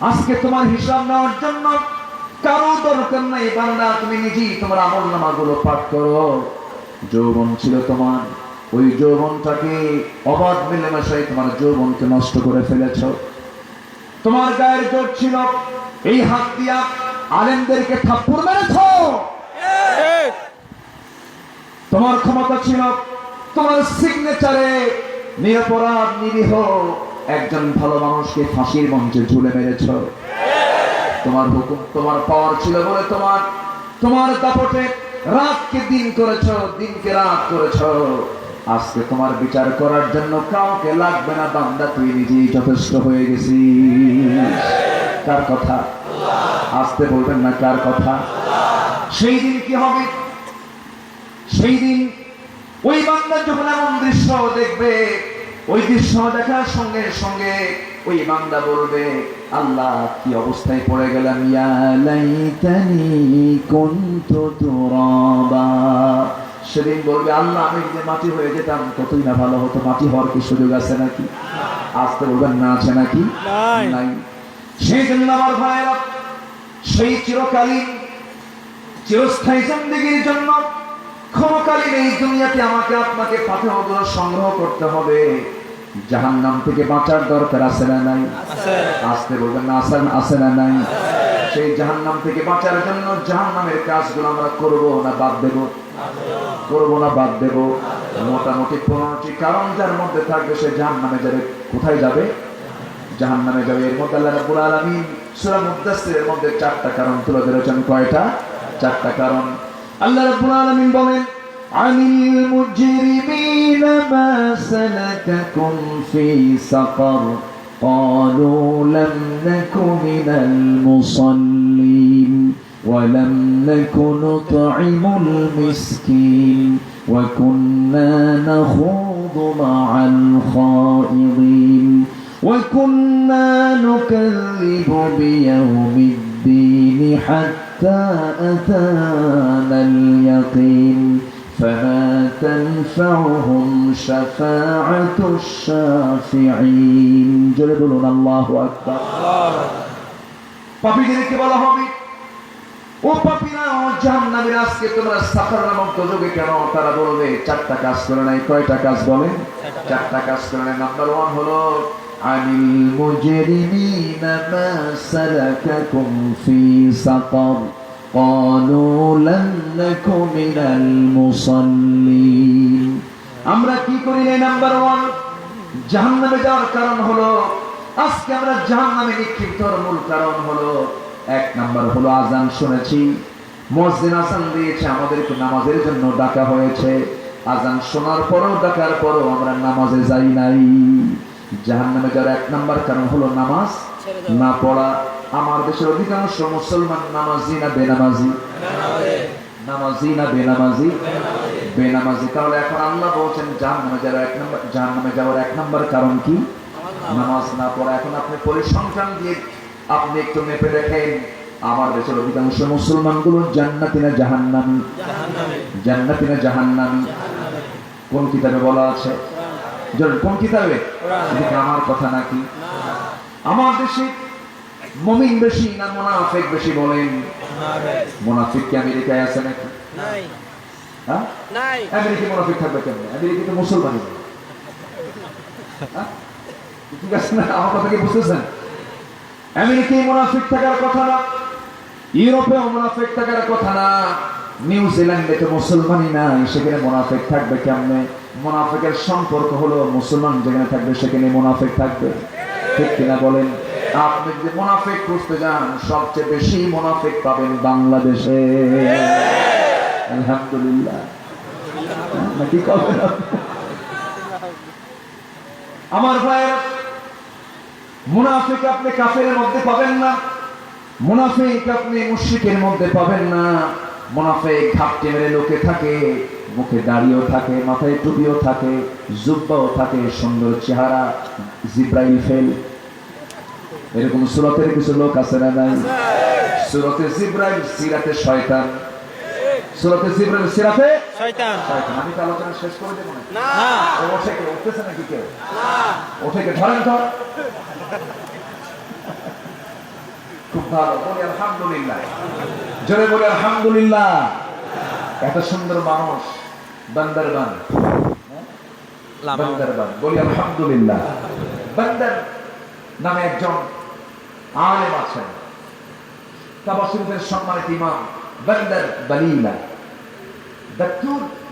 আজকে তোমার হিসাব নেওয়ার জন্য কারো দরকার নাই। বান্দা, তুমি নিজেই তোমার আমলনামাগুলো পাঠ করো। যৌবন ছিল তোমার, ওই যৌবনটাকে অবাধ মিলেমিশাই তোমার যৌবনকে নষ্ট করে ফেলেছ। তোমার গায়ের জোর ছিল, এই হাত দিয়া আলেমদেরকে থাপ্পড় মেরেছ। তোমার ক্ষমতা ছিল, তোমার সিগনেচারে নিরপরাধ নিরীহ একজন ভালো মানুষকে ফাঁসির মঞ্চে ঝুলে মেরেছ। তোমার হুকুম, তোমার পাওয়ার ছিল বলে তোমার দাপটে রাতকে দিন করেছ, দিনকে রাত করেছ। আজকে তোমার বিচার করার জন্য কাউকে লাগবে না। বান্দা, তুই নিজেই যথেষ্ট হয়ে গেছিস। কার কথা? আসতে বলবেন না, কার কথা? সেই দিন কি হবে? সেই দিন ওই বান্দা যখন এমন দৃশ্য দেখবে, ওই দৃশ্য দেখার সঙ্গে সঙ্গে ওই বান্দা বলবে, আল্লাহ কি অবস্থায় পড়ে গেলাম, ইয়া লাইতানি কুনতু তুরাবা। সেদিন বলবে, আল্লাহ আমি যে মাটি হয়ে যেতাম কতই না ভালো হতো। মাটি হওয়ার কি সুযোগ আছে নাকি? আসতে বলবেন না, আছে নাকি? নাই। সেই জন্য আমার ভাইয়েরা, সেই চিরকালীন চিরস্থায়ী জিন্দেগীর জন্য ক্ষণকালীন এই দুনিয়াতে আমাকে আপনাকে ফাতেহাগুলো সংগ্রহ করতে হবে। জাহান্নাম থেকে বাঁচার দরকার আছে না নাই? আসতে বলবেন না, আছে না নাই? সেই জাহান্নাম থেকে বাঁচার জন্য জাহান্নামের কাজগুলো আমরা করবো না বাদ দেব? করবো না বাদ দেব? মোটামুটি 15টি কারণ যার মধ্যে থাকবে সে জাহান্নামে যাবে। কোথায় যাবে? জাহান্নামে যাবে। এর মধ্যে আল্লাহ রাব্বুল আলামিন সূরা মুদ্দাসসিরের মধ্যে 4টা কারণ তুলে ধরেছেন। কয়টা? 4টা কারণ। আল্লাহ রাব্বুল আলামিন বলেন, আনিল মুজরিমিনা মা সালাকাকুম ফি সাকার قالوا لم نك من المصلين ولم نك نطعم المسكين وكنا نخوض مع الخائضين وكنا نكذب بيوم الدين حتى أتانا اليقين فما تنفعهم شفاعة الشافعين جلدون الله أكبر পাপীদেরকে বলা হবে, ও পাপীরা, ও জাহান্নামীরা, আজকে তোমরা সাকার নামক দোজখে কেন? তারা বলবে 4টা কাজ করে নাই। কয়টা কাজ বলেন? 4টা কাজ করে নাই। নাম্বার 1 হলো আনিল মুজরিমিনা মা সালাকাকুম ফি সাকার قالوا لم نك من المصلين। আমরা কি করি নাই? নাম্বার 1 জাহান্নামে যাওয়ার কারণ হলো, আজকে আমরা জাহান্নামে নিক্ষিপ্ত হওয়ার মূল কারণ হলো, 1 নাম্বার হলো আযান শুনেছি, মুয়াজ্জিন আযান দিয়েছে, আমাদেরকে নামাজের জন্য ডাকা হয়েছে, আযান শোনার পরও ডাকার পরও আমরা নামাজে যাই নাই। জাহান্নামে যাওয়ার 1 নাম্বার কারণ হলো নামাজ না পড়া। আমার দেশের অধিকাংশ মুসলমান নামাজি না বেনামাজি? নামাজি না বেনামাজি? বেনামাজি। তাহলে এখন আল্লাহ বলছেন জাহান্নামে যাওয়ার 1 নাম্বার কারণ কি? নামাজ না পড়া। এখন আপনি পরিসংখ্যান দিয়ে আপনি একটু মেপে দেখেন, আমার দেশের অধিকাংশ মুসলমানগুলো জান্নাতি না জাহান্নামী? জান্নাতি না জাহান্নামী? কোন কিতাবে বলা আছে? কোন কিতাবে? এটা আমার কথা নাকি? আমার দেশে মুমিন বেশি না মুনাফিক বেশি বলেন? মুনাফিক কি আমেরিকায় আছে নাকি? নাই। হ্যাঁ, নাই। আমেরিকায় মুনাফিক থাকবে কেমন? আমেরিকা তো মুসলমানই। হ্যাঁ, ঠিক আছে না? আমার কথা কি বুঝতেছেন? আমেরিকায় মুনাফিক থাকার কথা না, ইউরোপেও মুনাফিক থাকার কথা না, নিউজিল্যান্ডে তো মুসলমানই নাই, সেখানে মুনাফিক থাকবে কেমনে? মুনাফিকের সম্পর্ক হলো মুসলমান যেখানে থাকবে সেখানে মুনাফিক থাকবে। ঠিক কিনা বলেন? আপনি যে মুনাফিক খুঁজতে যান, সবচেয়ে বেশি মুনাফিক পাবেন বাংলাদেশে। আলহামদুলিল্লাহ। নাকি কবেন? আমার ভাইয়েরা, মুনাফিক আপনি কাফেরের মধ্যে পাবেন না, মুনাফিক আপনি মুশরিকের মধ্যে পাবেন না। মুনাফিক ঘাপটি মেরে লোকে থাকে, মুখে দাড়িও থাকে, মাথায় টুপিও থাকে, জুব্বাও থাকে, সুন্দর চেহারা, জিব্রাইল ফেল। এরকম সূরাতের কিছু লোক আছে না নাই? সূরাতে জিব্রাইল, সিরাতে শয়তান। সূরাতে জিব্রাইল, সিরাতে শয়তান। শয়তান। আমি তো আলোচনা শেষ করে দেব না? না। ওঠে কে? উঠতেছে নাকি কেউ? না। ওঠে কে? ধরেন তো। খুব ভালো, বলি আলহামদুলিল্লাহ। জোরে বলি আলহামদুলিল্লাহ। এত সুন্দর মানুষ বান্দরবান, বান্দরবান, বলি আলহামদুলিল্লাহ। বান্দর নামে একজন আলেম আছেন, কাবা শরীফের সম্মানিত ইমাম বান্দর বালিলা,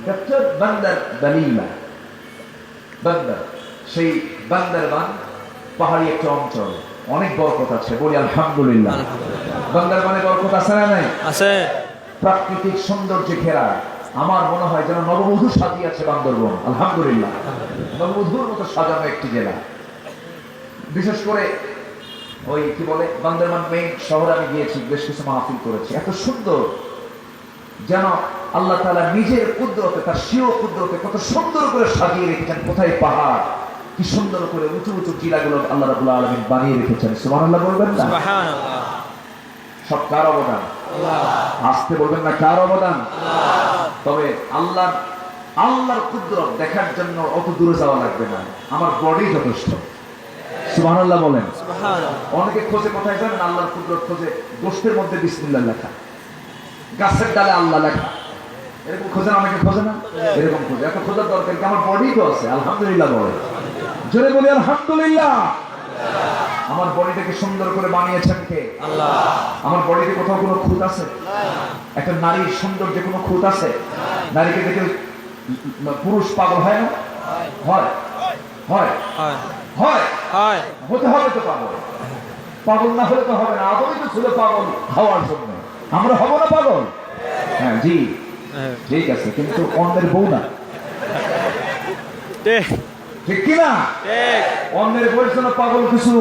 ডক্টর বান্দর বালিলা। বান্দর, সেই বান্দরবান পাহাড়ি একটা অঞ্চল, অনেক বরকত আছে, বলি আলহামদুলিল্লাহ। বান্দরবানে বরকত আছে না নাই? আছে। প্রাকৃতিক সৌন্দর্যে ঘেরা, আমার মনে হয় যেন নববধূ সাজিয়েছে বান্দরবান। আলহামদুলিল্লাহ, নববধূর মতো সাজানো একটি জেলা। বিশেষ করে ওই কি বলে, বান্দরবান মেইন শহরে আমি গিয়েছি, বেশ কিছু মাহফিল করেছি। এত সুন্দর, যেন আল্লাহ তাআলা নিজের কুদরতে, তার স্বীয় কুদরতে কত সুন্দর করে সাজিয়ে রেখেছেন। কোথায় পাহাড়, কি সুন্দর করে উঁচু উঁচু টিলাগুলো আল্লাহ রাব্বুল আলামিন বানিয়ে রেখেছেন। সুবহানাল্লাহ বলবেন না? সুবহানাল্লাহ। সব কার অবদান? আসতে বলবেন না, কার অবদান? তবে আল্লাহর কুদরত দেখার জন্য অত দূরে যাওয়া লাগবে না, আমার বডি যথেষ্ট। সুবহানাল্লাহ বলেন। সুবহানাল্লাহ। অনেকে খোঁজে কোথায় জানেন? আল্লাহর কুদরত খোঁজে গোশতের মধ্যে বিসমিল্লাহ লেখা, গাছের ডালে আল্লাহ লেখা, এরকম খোঁজেন। অনেকে খোঁজে না? এরকম খোঁজে। এত খোঁজার দরকার কি? আমার বডি তো আছে। আলহামদুলিল্লাহ বলে, জোরে বলি আলহামদুলিল্লাহ। আমার বডিটাকে সুন্দর করে বানিয়েছেন কে? আল্লাহ। আমার বডিতে কোথাও কোনো খুঁত আছে? একটা নারীর সৌন্দর্যে কোনো খুঁত আছে? নারীকে দেখে পুরুষ পাগল হয় না? হয় হয় হয় হয় হয় হতে হবে তো পাগল। পাগল না হলে তো হবে না। আদমই তো ছিল পাগল হওয়ার জন্য। আমরা হব না পাগল? হ্যাঁ জি হ্যাঁ। ঠিক আছে, কিন্তু অন্যের বউ না, ঠিক ঠিক কিনা? ঠিক অন্যের বউয়ের জন্য পাগল কিছু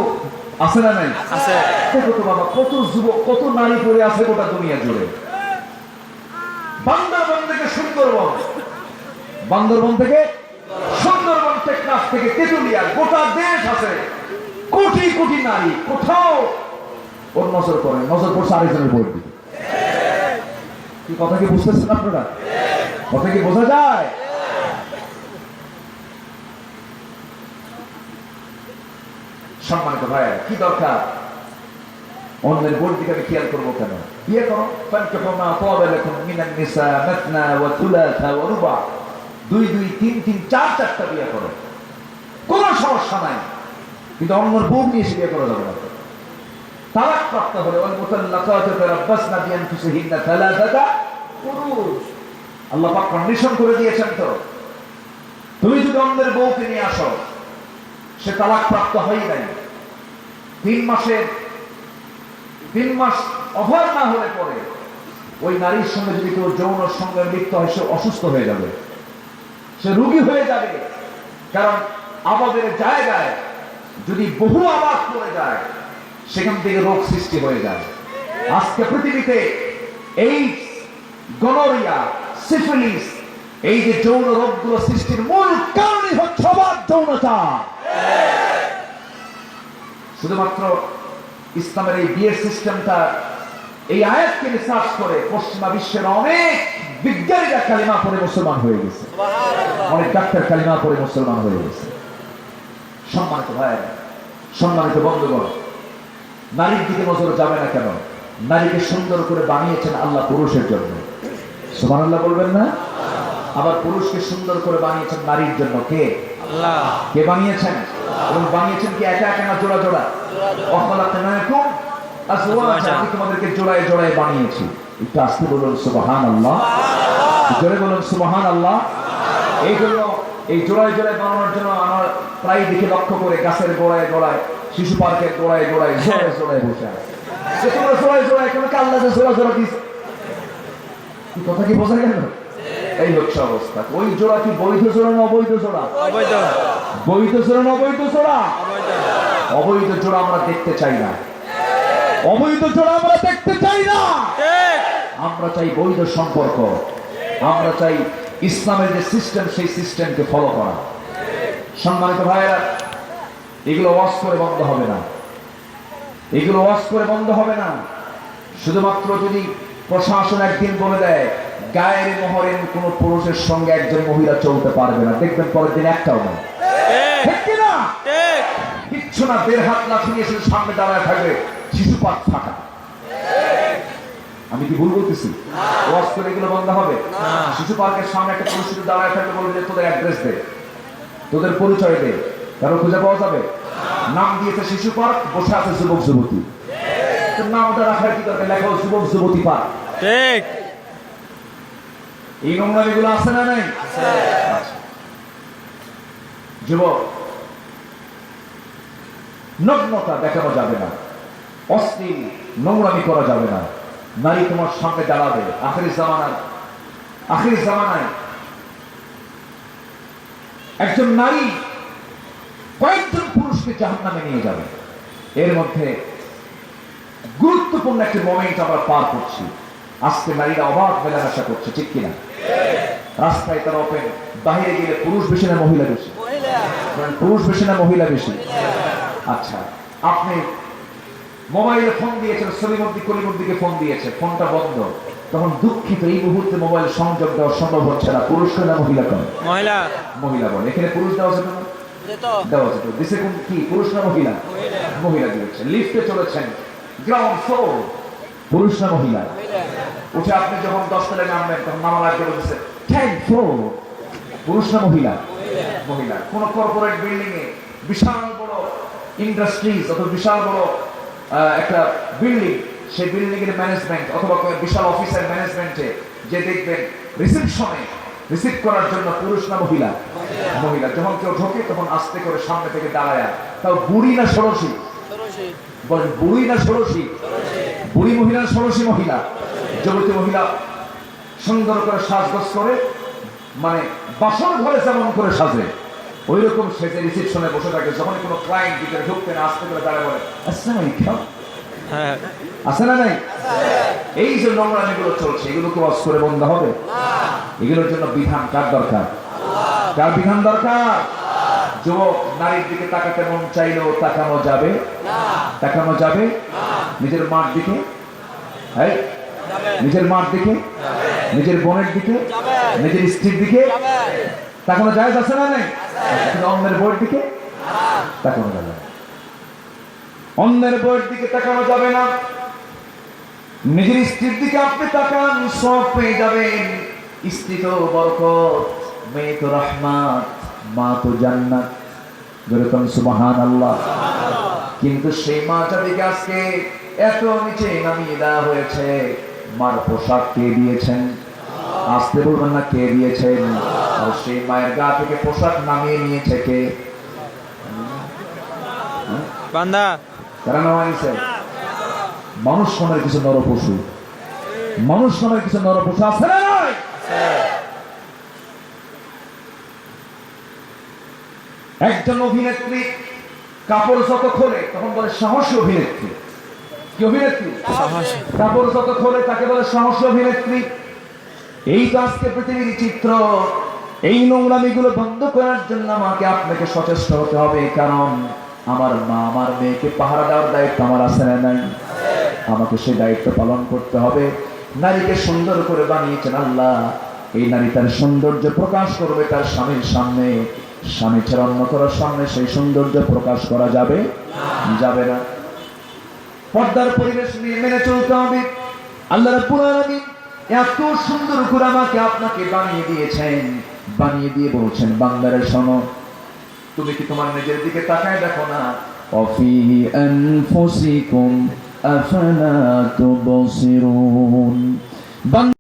আছে না নাই? আছে। দেখো তো বাবা, কত যুবক, কত নারী পড়ে আছে গোটা দুনিয়া জুড়ে। বান্দরবন থেকে সুন্দরবন, বান্দরবন থেকে সুন্দরবন, টেকনাফ থেকে তেতুলিয়া, গোটা দেশ আছে কোটি কোটি নারী। কোথাও ওর নজর পড়ে, নজর পড়ছে আরেকজনের বউয়ের দিকে। কি কথা কি বুঝতেছেন আপনারা? কথা কি বোঝা যায়? সম্মানিত ভাই, কি দরকার অন্যের বোর্ড দিকে আমি খেয়াল করবো কেন? বিয়ে করো, ফানকিহু মা তাবা লাকুম মিনান নিসা মাসনা ওয়া থুলাথা ওয়া রুবা, 2 2 3 3 4 4টা বিয়ে করো, কোনো সমস্যা নাই। কিন্তু অন্যের বোর্ড নিয়ে এসে বিয়ে করা যাবে না। তালাক প্রাপ্ত হলে ওয়াল মুতাল্লাকাতু তারাব্বাসনা বিআনফুসিহিন্না থালাথাতা কুরুজ, আল্লাহ পাক কন্ডিশন করে দিয়েছেন। তো তুমি যদি অন্যের বউকে নিয়ে আসো, সে তালাক প্রাপ্ত হয় নাই, 3 মাস ওভার না হলে পরে ওই নারীর সঙ্গে যদি কেউ যৌন সঙ্গে লিপ্ত হয়, সে অসুস্থ হয়ে যাবে, সে রোগী হয়ে যাবে। কারণ আবাদের জায়গায় যদি বহু আবাদ পড়ে যায়, সেখান থেকে রোগ সৃষ্টি হয়ে যায়। আজকে পৃথিবীতে এইডস, গনোরিয়া, সিফিলিস, এই যে যৌন রোগগুলো সৃষ্টির মূল কারণই হচ্ছে অবাধ যৌনতা। শুধুমাত্র ইসলামের এই বিয়ের সিস্টেমটা, এই আয়াতকে রিসার্চ করে পশ্চিমা বিশ্বের অনেক বিজ্ঞানীরা কালিমা পড়ে মুসলমান হয়ে গেছে, অনেক ডাক্তার কালিমা পড়ে মুসলমান হয়ে গেছে। সম্মানিত ভাই, সম্মানিত বন্ধুগণ, নারীর দিকে নজর যাবে না কেন? নারীকে সুন্দর করে বানিয়েছেন আল্লাহ পুরুষের জন্য। সুবহানাল্লাহ বলবেন না? আবার পুরুষকে সুন্দর করে বানিয়েছেন নারীর জন্য। কে? আল্লাহ। কে বানিয়েছেন? এবং বানিয়েছেন কি একা একা না জোড়া জোড়া? ওয়াখালাকনাকুম আজওয়াজা, আমি তোমাদেরকে জোড়ায় জোড়ায় বানিয়েছি। একটু আস্তে বলুন সুবহানাল্লাহ, জোরে বলুন সুবহানাল্লাহ। এই জন্য এই জোড়ায় জোড়ায় বানানোর জন্য আমার প্রায় দেখে লক্ষ্য করে গাছের গোড়ায় গোড়ায়, শিশু পার্কের গোড়ায় গোড়ায় জোড়ায় জোড়ায় বসে আছে। যে তোমরা জোড়ায় জোড়ায় কেন? আল্লাহ যে জোড়া জোড়া দিয়েছে। কি কথা কি বোঝা গেল? এই হচ্ছে অবস্থা। ওই জোড়া কি বৈধ জোড়া না অবৈধ জোড়া? অবৈধ। বৈধ জোড়া না অবৈধ জোড়া? অবৈধ। অবৈধ জোড়া আমরা দেখতে চাই না, অবৈধ জোড়া আমরা দেখতে চাই না। ঠিক। আমরা চাই বৈধ সম্পর্ক। আমরা চাই ইসলামের যে সিস্টেম, সেই সিস্টেমকে ফলো করা। সম্মানিত ভাইয়েরা, এগুলো ওয়াজ করে বন্ধ হবে না, এগুলো ওয়াজ করে বন্ধ হবে না। শুধুমাত্র যদি প্রশাসন একদিন বলে দেয় গায়ের মোহরের কোন পুরুষের সঙ্গে একজন মহিলা চলতে পারবে না, দেখবেন পরের দিন একটাও না। ঠিক কিনা? ঠিক। কিচ্ছু না, 1.5 হাত লাঠি নিয়ে শুধু সামনে দাঁড়ায় থাকবে, শিশু পাক ফাঁকা। আমি কি ভুল বলতেছি? ওয়াজ করে এগুলো বন্ধ হবে? শিশু পার্কের সামনে একটা পুরুষ শুধু দাঁড়ায় থাকবে, বলবে যে তোদের অ্যাড্রেস দে, তোদের পরিচয় দে, কারো খুঁজে পাওয়া যাবে? নাম দিয়েছে শিশু পার্ক, বসে আছে যুবক যুবতী। নামটা রাখার কি দরকার? লেখা যুবক যুবতী পার্ক। ঠিক। এই নোংরামিগুলো আছে না নাই? যুবক, নগ্নতা দেখানো যাবে না, অশ্লীল নোংরামি করা যাবে না। নারী তোমার সামনে দাঁড়াবে। আখির জামানায় একজন নারী কয়েকজন পুরুষকে জাহান্নামে নিয়ে যাবে। এর মধ্যে গুরুত্বপূর্ণ একটি মোমেন্ট আমরা পার করছি। আজকে নারীরা অবাধ মেলামেশা করছে, ঠিক কিনা? রাস্তায় তারা ওপেন, বাহিরে গেলে পুরুষ বেশি না মহিলা বেশি? পুরুষ বেশি না মহিলা বেশি? আচ্ছা, আপনি মোবাইলে ফোন দিয়েছেন, সলিমুদ্দিন কলিমুদ্দিকে ফোন দিয়েছে, ফোনটা বন্ধ, তখন দুঃখিত, এই মুহূর্তে মোবাইল সংযোগ দেওয়া সম্ভব হচ্ছে না। পুরুষ না মহিলা? কম মহিলা। মহিলা বলে। এখানে পুরুষ দেওয়া যেত না? দেওয়া যেত। দিছে কোন কি? পুরুষ না মহিলা? মহিলা দিয়েছে। লিফটে চলেছেন, গ্রাউন্ড ফ্লোর, পুরুষ না মহিলা? উঠে আপনি যখন 10 তলায় নামবেন, তখন নামা লাগবে, বলতেছে 10th ফ্লোর, পুরুষ না মহিলা? মহিলা। কোন কর্পোরেট বিল্ডিং এ বিশাল বড় ইন্ডাস্ট্রিজ অথবা বিশাল বড় একটা বিল্ডিং, সেই বিল্ডিং এর ম্যানেজমেন্ট অথবা বিশাল অফিসের ম্যানেজমেন্টে যে দেখবেন রিসেপশনে রিসিভ করার জন্য পুরুষ না মহিলা? মহিলা। যখন কেউ ঢোকে তখন আস্তে করে সামনে থেকে দাঁড়ায়, তাও বুড়ি না ষোড়শী? বলেন বুড়ি না ষোড়শী? বুড়ি মহিলা না ষোড়শী মহিলা? যুবতী মহিলা সুন্দর করে সাজগোজ করে, মানে বাসর ঘরে যেমন করে সাজে ওই রকম সেজে রিসেপশনে বসে থাকে। যখন কোনো ক্লায়েন্ট ভিতরে ঢুকতে না, আস্তে করে দাঁড়ায় বলে আসসালামু আলাইকুম। হ্যাঁ, আছে না নাই? এই যে নোংরামিগুলো চলছে, এগুলোকে ওয়াজ করে বন্ধ হবে? এগুলোর জন্য বিধান কার দরকার? কার বিধান দরকার? যুবক নারীর দিকে তাকাতে মন চাইলেও তাকানো যাবে? তাকানো যাবে? নিজের মার দিকে, নিজের মার দিকে, নিজের বোনের দিকে, নিজের স্ত্রীর দিকে তাকানো যায়? আছে না নাই? অন্যের বইয়ের দিকে তাকানো যাবে না। অন্যের বইয়ের দিকে তাকানো যাবে না। নিজের স্ত্রীর দিকে আপনি তাকান, সব পেয়ে যাবেন। স্ত্রী তো বরকত, মেয়ে তো রহমত, মা তো জান্নাত। যেরকম সুবহানাল্লাহ। কিন্তু সেই মা যাদেরকে আজকে এত নিচে নামিয়ে দেওয়া হয়েছে, মার পোশাক কে দিয়েছেন? আসতে বলবেন না কে দিয়েছেন? আর সেই মায়ের গা থেকে পোশাক নামিয়ে নিয়েছে কে? বান্দা। কারণ মানুষ নামের কিছু নরপশু, মানুষ নামের কিছু নরপশু আছে না নাই? একজন অভিনেত্রী কাপড় যত খোলে তখন বলে সাহসী অভিনেত্রী। কি অভিনেত্রী? কাপড় যত খোলে তাকে বলে সাহসী অভিনেত্রী। এই তো আজকে পৃথিবীর চিত্র। এই নোংরামিগুলো বন্ধ করার জন্য আমাকে আপনাকে সচেষ্ট হতে হবে। কারণ আমার মা আমার মেয়েকে পাহারা দেওয়ার দায়িত্ব আমার আছে না নাই? আমাকে সেই দায়িত্ব পালন করতে হবে। নারীকে সুন্দর করে বানিয়েছেন আল্লাহ। এই নারী তার সৌন্দর্য প্রকাশ করবে তার স্বামীর সামনে। স্বামী ছাড়া অন্য কারোর সামনে সেই সৌন্দর্য প্রকাশ করা যাবে? যাবে না। পর্দার পরিবেশ নিয়ে মেনে চলতে হবে। আল্লাহ রাব্বুল আলামিন এত সুন্দর করে আমাকে আপনাকে বানিয়ে দিয়েছেন, বানিয়ে দিয়ে বলছেন বান্দারে শোনো, তুমি কি তোমার নিজের দিকে তাকায় দেখো না? অফিহি আনফুসিকুম আফালা তুবসিরুন।